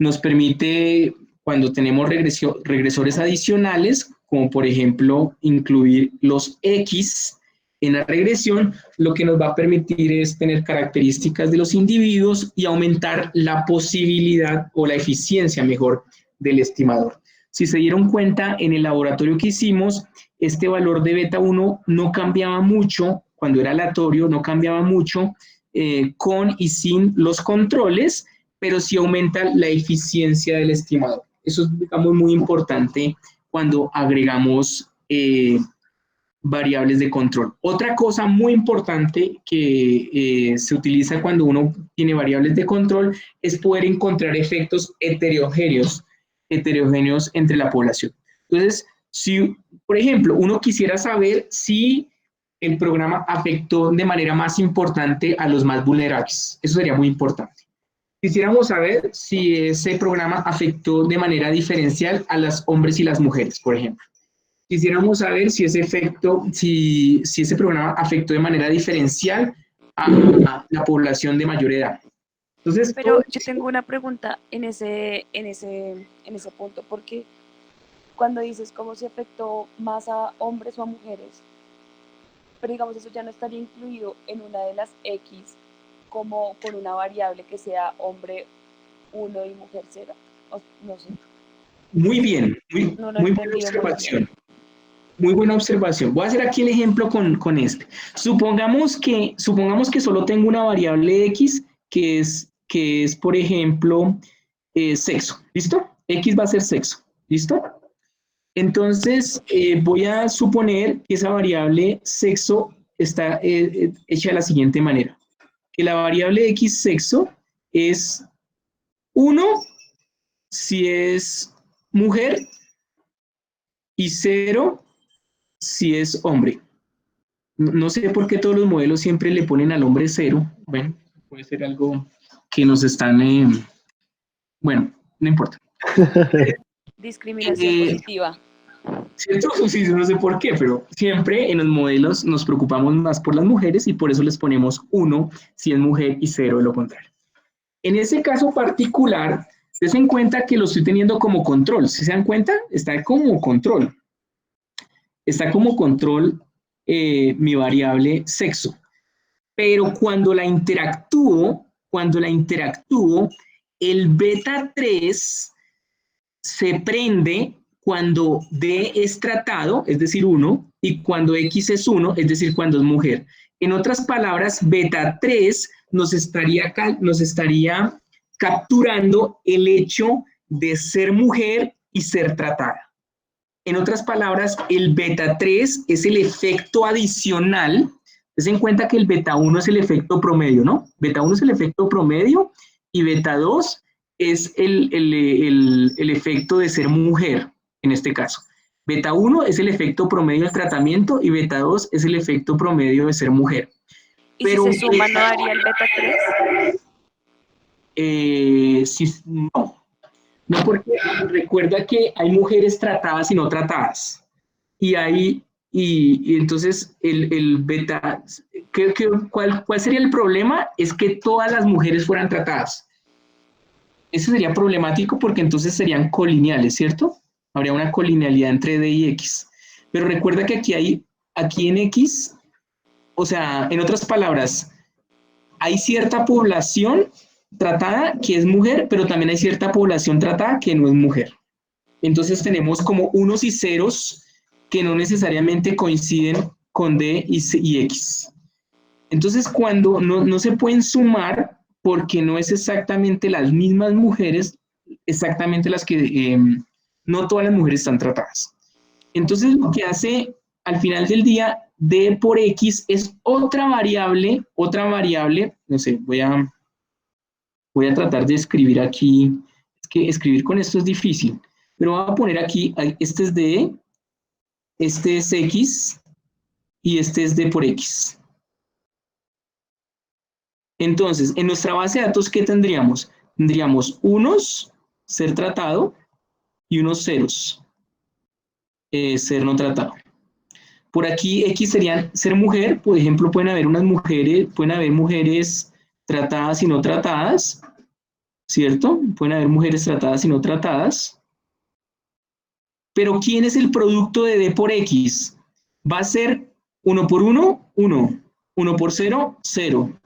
nos permite, cuando tenemos regresores adicionales, como por ejemplo incluir los X en la regresión, lo que nos va a permitir es tener características de los individuos y aumentar la posibilidad o la eficiencia mejor del estimador. Si se dieron cuenta, en el laboratorio que hicimos, este valor de beta 1 no cambiaba mucho, cuando era aleatorio no cambiaba mucho, con y sin los controles, pero sí aumenta la eficiencia del estimador. Eso es, digamos, muy importante cuando agregamos variables de control. Otra cosa muy importante que se utiliza cuando uno tiene variables de control es poder encontrar efectos heterogéneos entre la población. Entonces, si, por ejemplo, uno quisiera saber si el programa afectó de manera más importante a los más vulnerables, eso sería muy importante. Quisiéramos saber si ese programa afectó de manera diferencial a los hombres y las mujeres, por ejemplo. Quisiéramos saber si ese programa afectó de manera diferencial a la población de mayor edad. Entonces, pero yo tengo una pregunta en ese punto, porque cuando dices cómo se afectó más a hombres o a mujeres, pero digamos eso ya no estaría incluido en una de las X como con una variable que sea hombre 1 y mujer 0, no sé. Muy bien, muy buena observación. Muy buena observación. Voy a hacer aquí el ejemplo con este. Supongamos que solo tengo una variable X que es por ejemplo, sexo. ¿Listo? X va a ser sexo. ¿Listo? Entonces, voy a suponer que esa variable sexo está hecha de la siguiente manera. Que la variable X sexo es 1 si es mujer y 0 si es hombre. No sé por qué todos los modelos siempre le ponen al hombre 0. Bueno, puede ser algo que nos están... bueno, no importa. Discriminación positiva. ¿Cierto? Sí, no sé por qué, pero siempre en los modelos nos preocupamos más por las mujeres y por eso les ponemos 1 si es mujer y 0 de lo contrario. En ese caso particular, se den cuenta que lo estoy teniendo como control. ¿Se dan cuenta? Está como control. Está como control mi variable sexo. Pero cuando la interactúo, el beta 3 se prende cuando D es tratado, es decir, 1, y cuando X es 1, es decir, cuando es mujer. En otras palabras, beta 3 nos estaría capturando el hecho de ser mujer y ser tratada. En otras palabras, el beta 3 es el efecto adicional. Ten en cuenta que el beta 1 es el efecto promedio, ¿no? Beta 1 es el efecto promedio y beta 2 es el efecto de ser mujer, en este caso. Beta 1 es el efecto promedio del tratamiento y beta 2 es el efecto promedio de ser mujer. ¿Y Pero si se suma no daría el beta 3? No, porque recuerda que hay mujeres tratadas y no tratadas. Y entonces el beta, ¿cuál sería el problema? Es que todas las mujeres fueran tratadas. Eso sería problemático porque entonces serían colineales, ¿cierto? Habría una colinealidad entre D y X. Pero recuerda que aquí en X, o sea, en otras palabras, hay cierta población tratada que es mujer, pero también hay cierta población tratada que no es mujer. Entonces tenemos como unos y ceros que no necesariamente coinciden con D y X. Entonces cuando no se pueden sumar porque no es exactamente las mismas mujeres, exactamente las que no todas las mujeres están tratadas. Entonces lo que hace al final del día D por X es otra variable, no sé, voy a tratar de escribir aquí, es que escribir con esto es difícil, pero voy a poner aquí, este es D, este es X y este es D por X. Entonces, en nuestra base de datos, ¿qué tendríamos? Tendríamos unos, ser tratado, y unos ceros, ser no tratado. Por aquí X serían ser mujer, por ejemplo, pueden haber mujeres tratadas y no tratadas, ¿cierto? Pueden haber mujeres tratadas y no tratadas. Pero ¿quién es el producto de D por X? Va a ser 1 por 1, 1. 1 por 0, 0.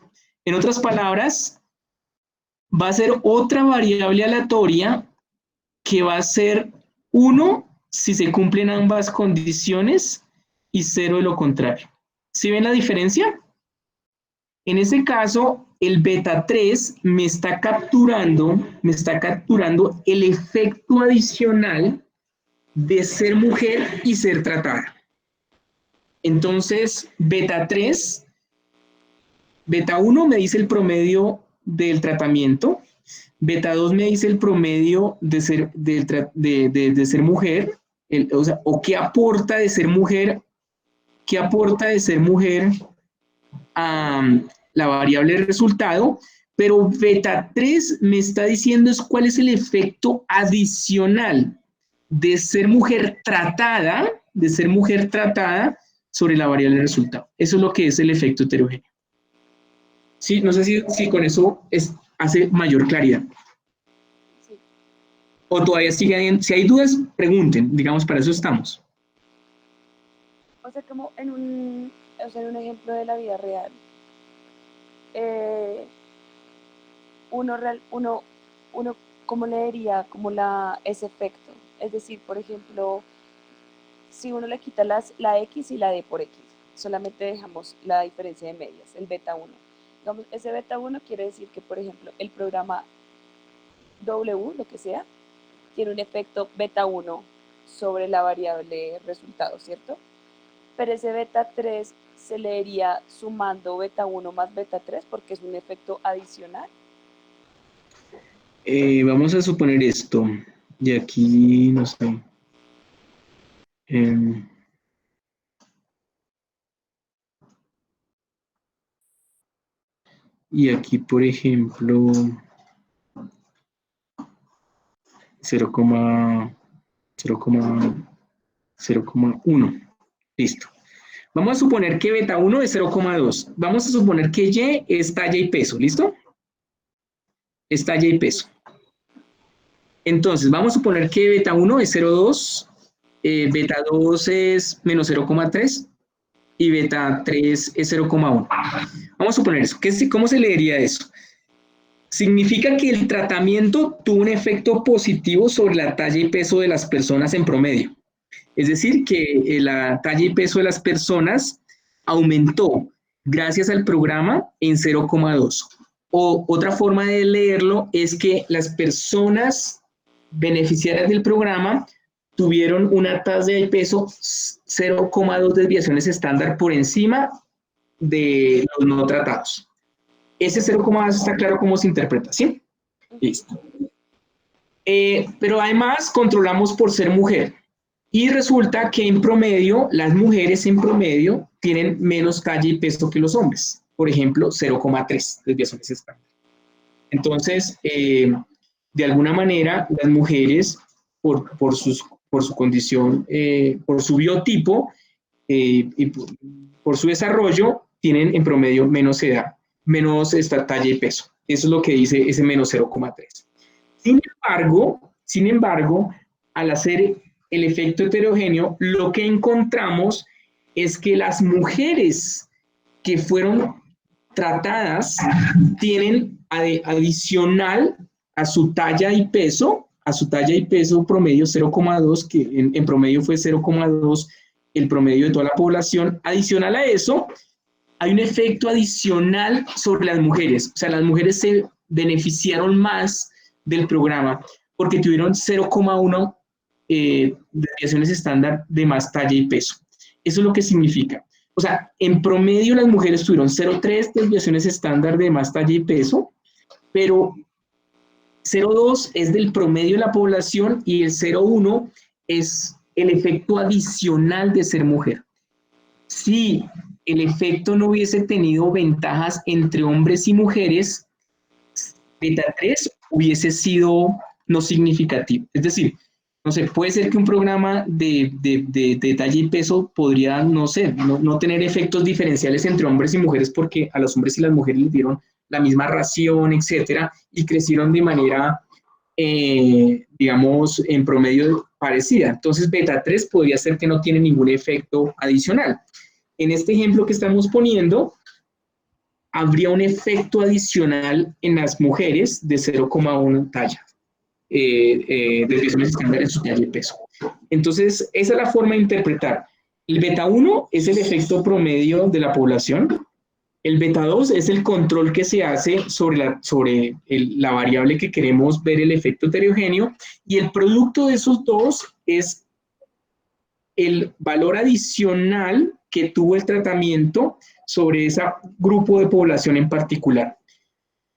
En otras palabras, va a ser otra variable aleatoria que va a ser 1 si se cumplen ambas condiciones y 0 de lo contrario. ¿Sí ven la diferencia? En ese caso, el beta 3 me está capturando el efecto adicional de ser mujer y ser tratada. Entonces, beta 1 me dice el promedio del tratamiento, beta 2 me dice el promedio de ser mujer, o qué aporta de ser mujer, a la variable de resultado, pero beta 3 me está diciendo es cuál es el efecto adicional de ser mujer tratada sobre la variable de resultado. Eso es lo que es el efecto heterogéneo. Sí, no sé si con eso hace mayor claridad. Sí. O todavía siguen, si hay dudas, pregunten, digamos, para eso estamos. O sea, como en un ejemplo de la vida real, uno, ¿cómo le diría como ese efecto? Es decir, por ejemplo, si uno le quita la X y la D por X, solamente dejamos la diferencia de medias, el beta 1. Digamos, ese beta 1 quiere decir que, por ejemplo, el programa W, lo que sea, tiene un efecto beta 1 sobre la variable resultado, ¿cierto? Pero ese beta 3 se leería sumando beta 1 más beta 3 porque es un efecto adicional. Vamos a suponer esto, y aquí, no sé. Y aquí, por ejemplo, 0,1. Listo. Vamos a suponer que beta 1 es 0,2. Vamos a suponer que Y es talla y peso. ¿Listo? Es talla y peso. Entonces, vamos a suponer que beta 1 es 0,2, beta 2 es menos 0,3 y beta 3 es 0,1. Vamos a suponer eso. ¿Cómo se leería eso? Significa que el tratamiento tuvo un efecto positivo sobre la talla y peso de las personas en promedio. Es decir, que la talla y peso de las personas aumentó gracias al programa en 0,2. O otra forma de leerlo es que las personas beneficiarias del programa tuvieron una talla de peso 0,2 desviaciones estándar por encima de los no tratados. Ese 0,2 está claro cómo se interpreta, ¿sí? Listo. Pero además controlamos por ser mujer. Y resulta que en promedio, las mujeres en promedio tienen menos talla y peso que los hombres. Por ejemplo, 0,3 desviaciones estándar. Entonces, de alguna manera, las mujeres, por su condición, por su biotipo y por su desarrollo, tienen en promedio menos edad, menos esta talla y peso. Eso es lo que dice ese menos 0,3. Sin embargo, al hacer el efecto heterogéneo, lo que encontramos es que las mujeres que fueron tratadas tienen adicional a su talla y peso promedio 0,2, que en promedio fue 0,2 el promedio de toda la población. Adicional a eso, hay un efecto adicional sobre las mujeres. O sea, las mujeres se beneficiaron más del programa porque tuvieron 0,1 desviaciones estándar de más talla y peso. Eso es lo que significa. O sea, en promedio las mujeres tuvieron 0,3 desviaciones estándar de más talla y peso, pero 0,2 es del promedio de la población y el 0,1 es el efecto adicional de ser mujer. Si el efecto no hubiese tenido ventajas entre hombres y mujeres, beta 3 hubiese sido no significativo. Es decir, no sé, puede ser que un programa de talla y peso podría, no sé, no tener efectos diferenciales entre hombres y mujeres porque a los hombres y las mujeres les dieron la misma ración, etcétera, y crecieron de manera, digamos, en promedio parecida. Entonces, beta 3 podría ser que no tiene ningún efecto adicional. En este ejemplo que estamos poniendo, habría un efecto adicional en las mujeres de 0,1 talla. Desviaciones estándar en su talla y peso. Entonces, esa es la forma de interpretar. El beta 1 es el efecto promedio de la población. El beta 2 es el control que se hace sobre la variable que queremos ver el efecto heterogéneo. Y el producto de esos dos es el valor adicional que tuvo el tratamiento sobre ese grupo de población en particular.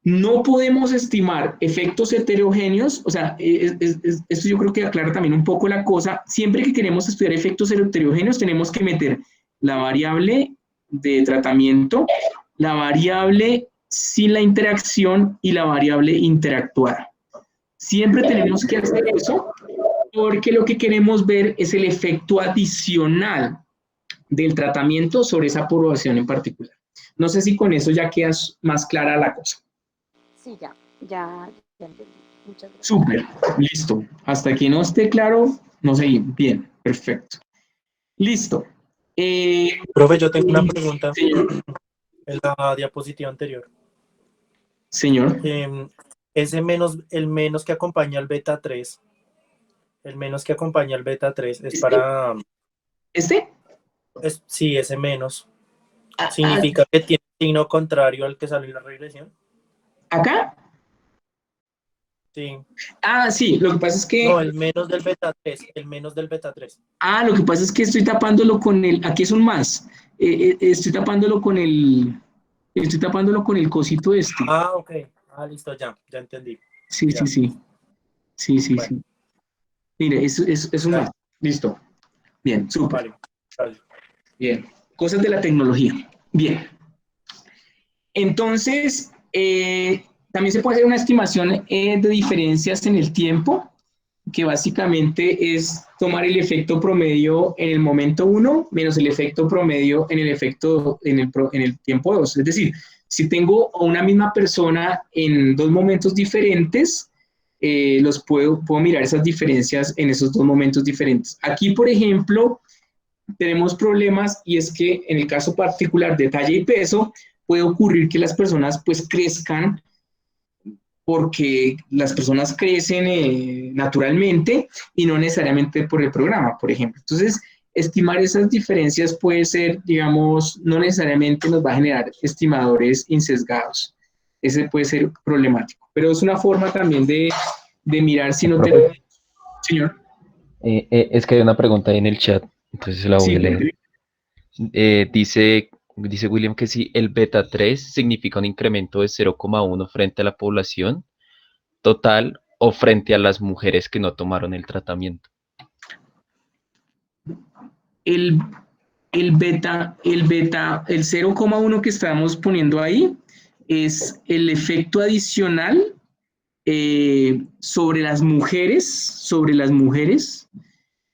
No podemos estimar efectos heterogéneos, o sea, esto yo creo que aclara también un poco la cosa. Siempre que queremos estudiar efectos heterogéneos, tenemos que meter la variable de tratamiento, la variable sin la interacción y la variable interactuada. Siempre tenemos que hacer eso porque lo que queremos ver es el efecto adicional del tratamiento sobre esa población en particular. No sé si con eso ya queda más clara la cosa. Sí, ya entendí. Muchas gracias. Súper, listo. Hasta que no esté claro, no sé. Bien, perfecto. Listo. Profe, yo tengo una pregunta Señor. en la diapositiva anterior. Señor. Ese menos, el menos que acompaña al beta 3, el menos que acompaña al beta 3 es para... Sí, ese menos. ¿Significa que tiene signo contrario al que sale en la regresión? ¿Acá? Sí. Sí, lo que pasa es que... No, el menos del beta 3, el menos del beta 3. Lo que pasa es que estoy tapándolo con el... Aquí es un más. Estoy tapándolo con el cosito este. Ok. Listo, ya entendí. Sí. Mire, es un más. Listo. Bien, súper. Vale. Bien. Cosas de la tecnología. Bien. Entonces, también se puede hacer una estimación de diferencias en el tiempo, que básicamente es tomar el efecto promedio en el momento 1 menos el efecto promedio en el tiempo 2. Es decir, si tengo a una misma persona en dos momentos diferentes, puedo mirar esas diferencias en esos dos momentos diferentes. Aquí, por ejemplo, tenemos problemas y es que en el caso particular de talla y peso, puede ocurrir que las personas pues crezcan porque las personas crecen naturalmente y no necesariamente por el programa, por ejemplo. Entonces, estimar esas diferencias puede ser, digamos, no necesariamente nos va a generar estimadores insesgados. Ese puede ser problemático, pero es una forma también de mirar si no tenemos... Señor. Es que hay una pregunta ahí en el chat, entonces la voy a leer. Dice William que si el beta 3 significa un incremento de 0,1 frente a la población total o frente a las mujeres que no tomaron el tratamiento. el, el 0,1 que estamos poniendo ahí es el efecto adicional sobre las mujeres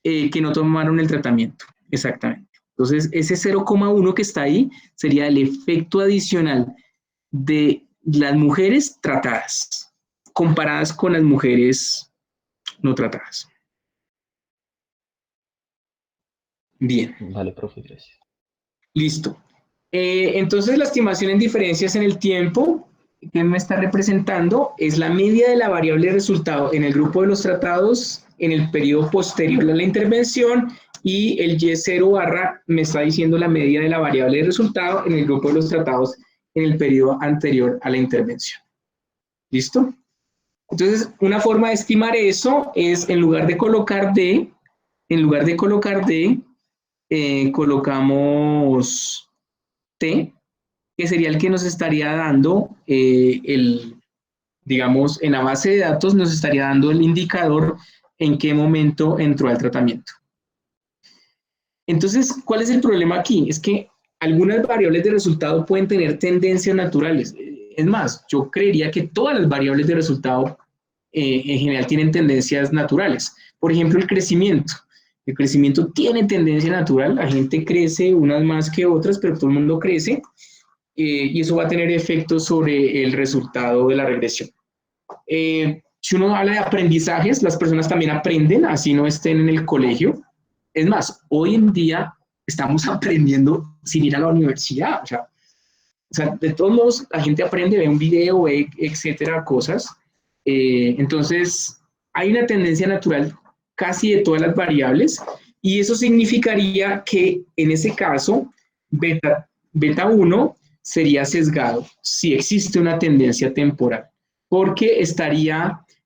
que no tomaron el tratamiento. Exactamente. Entonces, ese 0,1 que está ahí sería el efecto adicional de las mujeres tratadas, comparadas con las mujeres no tratadas. Bien. Vale, profe, gracias. Listo. Entonces, la estimación en diferencias en el tiempo que me está representando es la media de la variable resultado en el grupo de los tratados en el periodo posterior a la intervención, y el Y0 barra me está diciendo la media de la variable de resultado en el grupo de los tratados en el periodo anterior a la intervención. ¿Listo? Entonces, una forma de estimar eso es, en lugar de colocar D, colocamos T, que sería el que nos estaría dando digamos, en la base de datos nos estaría dando el indicador en qué momento entró al tratamiento. Entonces, ¿cuál es el problema aquí? Es que algunas variables de resultado pueden tener tendencias naturales. Es más, yo creería que todas las variables de resultado en general tienen tendencias naturales. Por ejemplo, el crecimiento. El crecimiento tiene tendencia natural, la gente crece unas más que otras, pero todo el mundo crece, y eso va a tener efectos sobre el resultado de la regresión. Si uno habla de aprendizajes, las personas también aprenden, así no estén en el colegio. Es más, hoy en día estamos aprendiendo sin ir a la universidad. O sea, de todos modos, la gente aprende, ve un video, ve, etcétera, cosas. Entonces, hay una tendencia natural casi de todas las variables, y eso significaría que en ese caso, beta 1 sería sesgado si existe una tendencia temporal, porque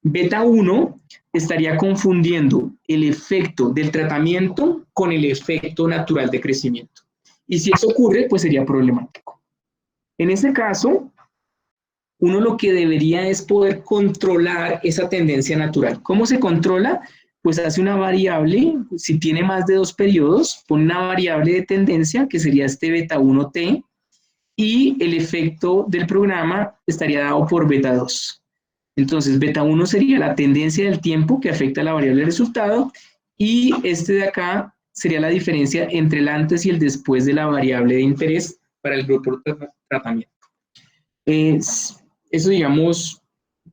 beta 1 estaría confundiendo el efecto del tratamiento con el efecto natural de crecimiento. Y si eso ocurre, pues sería problemático. En este caso, uno lo que debería es poder controlar esa tendencia natural. ¿Cómo se controla? Pues hace una variable, si tiene más de 2 periodos, pone una variable de tendencia, que sería este beta 1t, y el efecto del programa estaría dado por beta 2. Entonces, beta 1 sería la tendencia del tiempo que afecta a la variable de resultado, y este de acá sería la diferencia entre el antes y el después de la variable de interés para el grupo de tratamiento. Eso, digamos,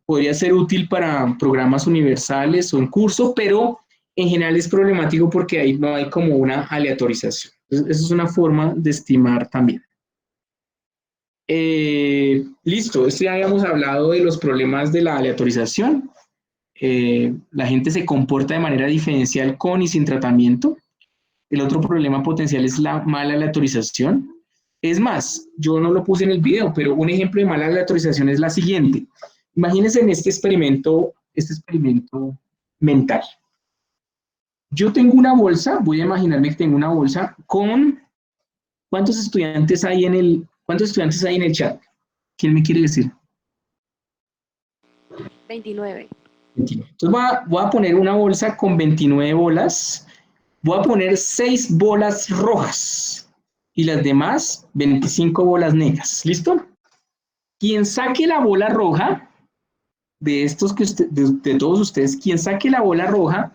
podría ser útil para programas universales o en curso, pero en general es problemático porque ahí no hay como una aleatorización. Entonces, eso es una forma de estimar también. Listo, esto ya habíamos hablado de los problemas de la aleatorización. La gente se comporta de manera diferencial con y sin tratamiento. El otro problema potencial es la mala aleatorización. Es más, yo no lo puse en el video, pero un ejemplo de mala aleatorización es la siguiente. Imagínense en este experimento mental. Yo tengo una bolsa, voy a imaginarme que tengo una bolsa con... ¿Cuántos estudiantes hay en el chat? ¿Quién me quiere decir? 29. Entonces voy a poner una bolsa con 29 bolas. Voy a poner 6 bolas rojas y las demás 25 bolas negras. ¿Listo? Quien saque la bola roja, de todos ustedes, quien saque la bola roja,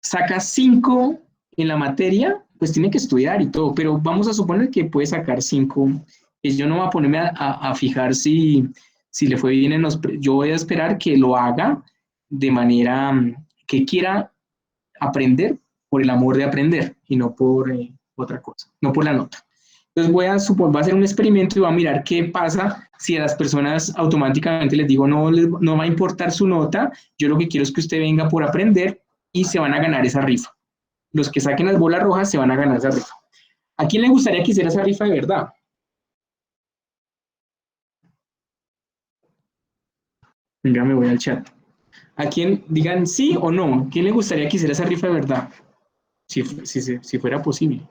saca 5 en la materia, pues tiene que estudiar y todo, pero vamos a suponer que puede sacar 5. Yo no voy a ponerme a fijar si le fue bien yo voy a esperar que lo haga de manera que quiera aprender por el amor de aprender y no por otra cosa, no por la nota. Entonces voy a hacer un experimento y voy a mirar qué pasa si a las personas automáticamente les digo no va a importar su nota, yo lo que quiero es que usted venga por aprender y se van a ganar esa rifa. Los que saquen las bolas rojas se van a ganar esa rifa. ¿A quién le gustaría que hiciera esa rifa de verdad? Venga, me voy al chat. ¿A quién digan sí o no? ¿Quién le gustaría que hiciera esa rifa de verdad? Si fuera posible.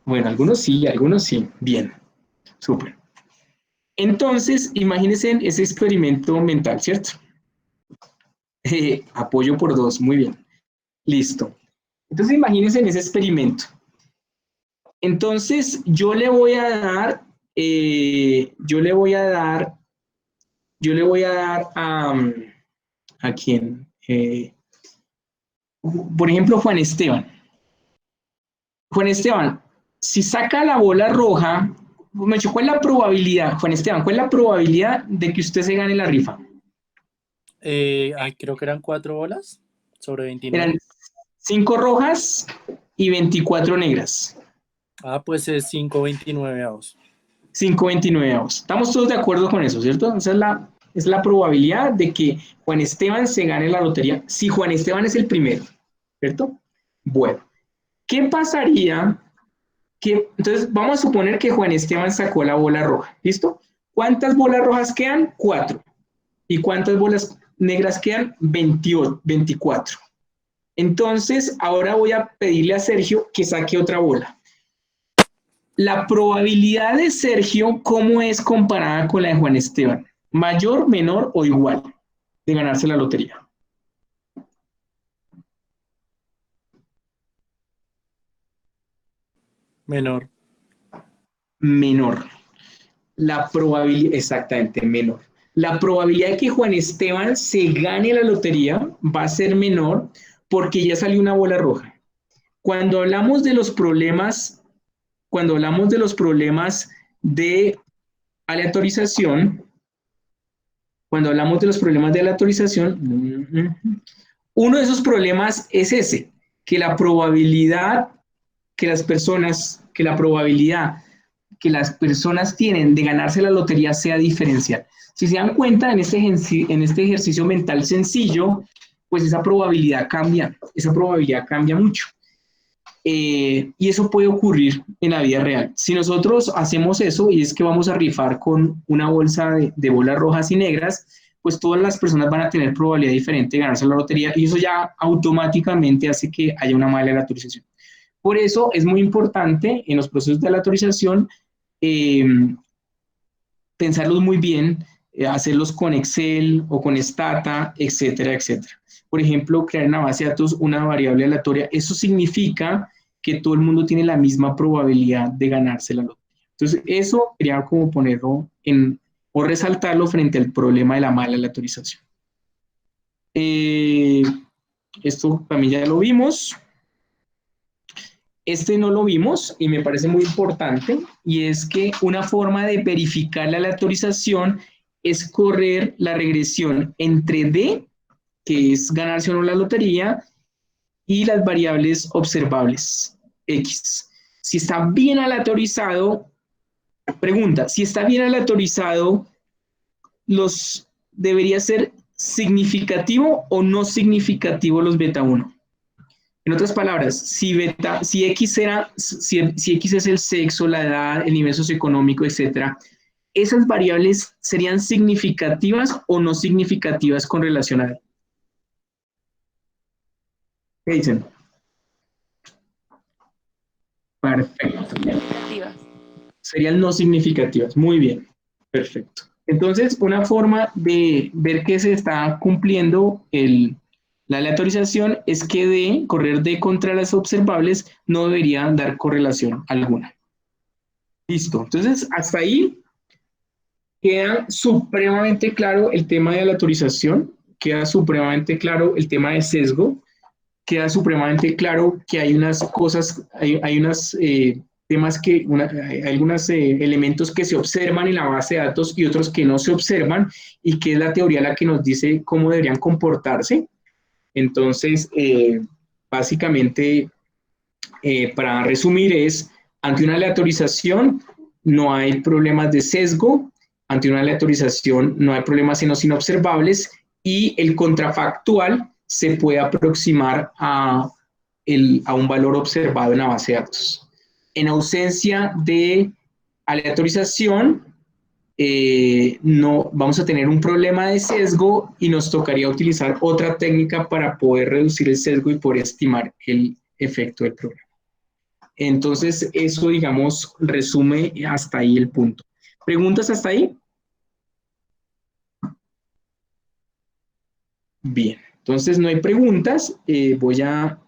Bueno, algunos sí. Bien, súper. Entonces, imagínense ese experimento mental, ¿cierto? Apoyo por 2, muy bien. Listo. Entonces imagínense en ese experimento. Entonces yo le voy a dar ¿a quién? Por ejemplo, Juan Esteban. Juan Esteban, si saca la bola roja, ¿cuál es la probabilidad, Juan Esteban, cuál es la probabilidad de que usted se gane la rifa? Creo que eran 4 bolas sobre 29. Eran 5 rojas y 24 negras. Pues es 5/29. 5/29. Estamos todos de acuerdo con eso, ¿cierto? Esa es la probabilidad de que Juan Esteban se gane la lotería si Juan Esteban es el primero, ¿cierto? Bueno, ¿qué pasaría? Entonces, vamos a suponer que Juan Esteban sacó la bola roja, ¿listo? ¿Cuántas bolas rojas quedan? 4. ¿Y cuántas bolas negras quedan? 28, 24. Entonces, ahora voy a pedirle a Sergio que saque otra bola. La probabilidad de Sergio, ¿cómo es comparada con la de Juan Esteban? ¿Mayor, menor o igual de ganarse la lotería? Menor. Menor. La probabilidad, exactamente, menor. La probabilidad de que Juan Esteban se gane la lotería va a ser menor porque ya salió una bola roja. Cuando hablamos de los problemas de aleatorización, uno de esos problemas es ese, que la probabilidad que las personas tienen de ganarse la lotería sea diferencial. Si se dan cuenta, en este ejercicio mental sencillo, pues esa probabilidad cambia mucho. Y eso puede ocurrir en la vida real. Si nosotros hacemos eso, y es que vamos a rifar con una bolsa de bolas rojas y negras, pues todas las personas van a tener probabilidad diferente de ganarse la lotería, y eso ya automáticamente hace que haya una mala aleatorización. Por eso es muy importante en los procesos de aleatorización pensarlos muy bien, hacerlos con Excel o con Stata, etcétera, etcétera. Por ejemplo, crear en la base de datos una variable aleatoria. Eso significa que todo el mundo tiene la misma probabilidad de ganarse la lotería. Entonces, eso quería como ponerlo o resaltarlo frente al problema de la mala aleatorización. Esto también ya lo vimos. Este no lo vimos y me parece muy importante, y es que una forma de verificar la aleatorización es correr la regresión entre D, que es ganarse o no la lotería, y las variables observables, X. Si está bien aleatorizado, pregunta, si está bien aleatorizado, ¿debería ser significativo o no significativo los beta 1? En otras palabras, si X es el sexo, la edad, el nivel socioeconómico, etcétera, ¿esas variables serían significativas o no significativas con relación a D? ¿Qué dicen? Perfecto. Significativas. Serían no significativas. Muy bien. Perfecto. Entonces, una forma de ver que se está cumpliendo la aleatorización es que correr D contra las observables no debería dar correlación alguna. Listo. Entonces, hasta ahí queda supremamente claro el tema de aleatorización, queda supremamente claro el tema de sesgo, queda supremamente claro que hay unas cosas, hay unos temas hay algunos elementos que se observan en la base de datos y otros que no se observan, y que es la teoría la que nos dice cómo deberían comportarse. Entonces, básicamente, para resumir, ante una aleatorización no hay problemas de sesgo, ante una aleatorización no hay problemas en los inobservables, y el contrafactual se puede aproximar a un valor observado en la base de datos. En ausencia de aleatorización, no vamos a tener un problema de sesgo y nos tocaría utilizar otra técnica para poder reducir el sesgo y poder estimar el efecto del programa. Entonces, eso, digamos, resume hasta ahí el punto. ¿Preguntas hasta ahí? Bien, entonces no hay preguntas. Voy a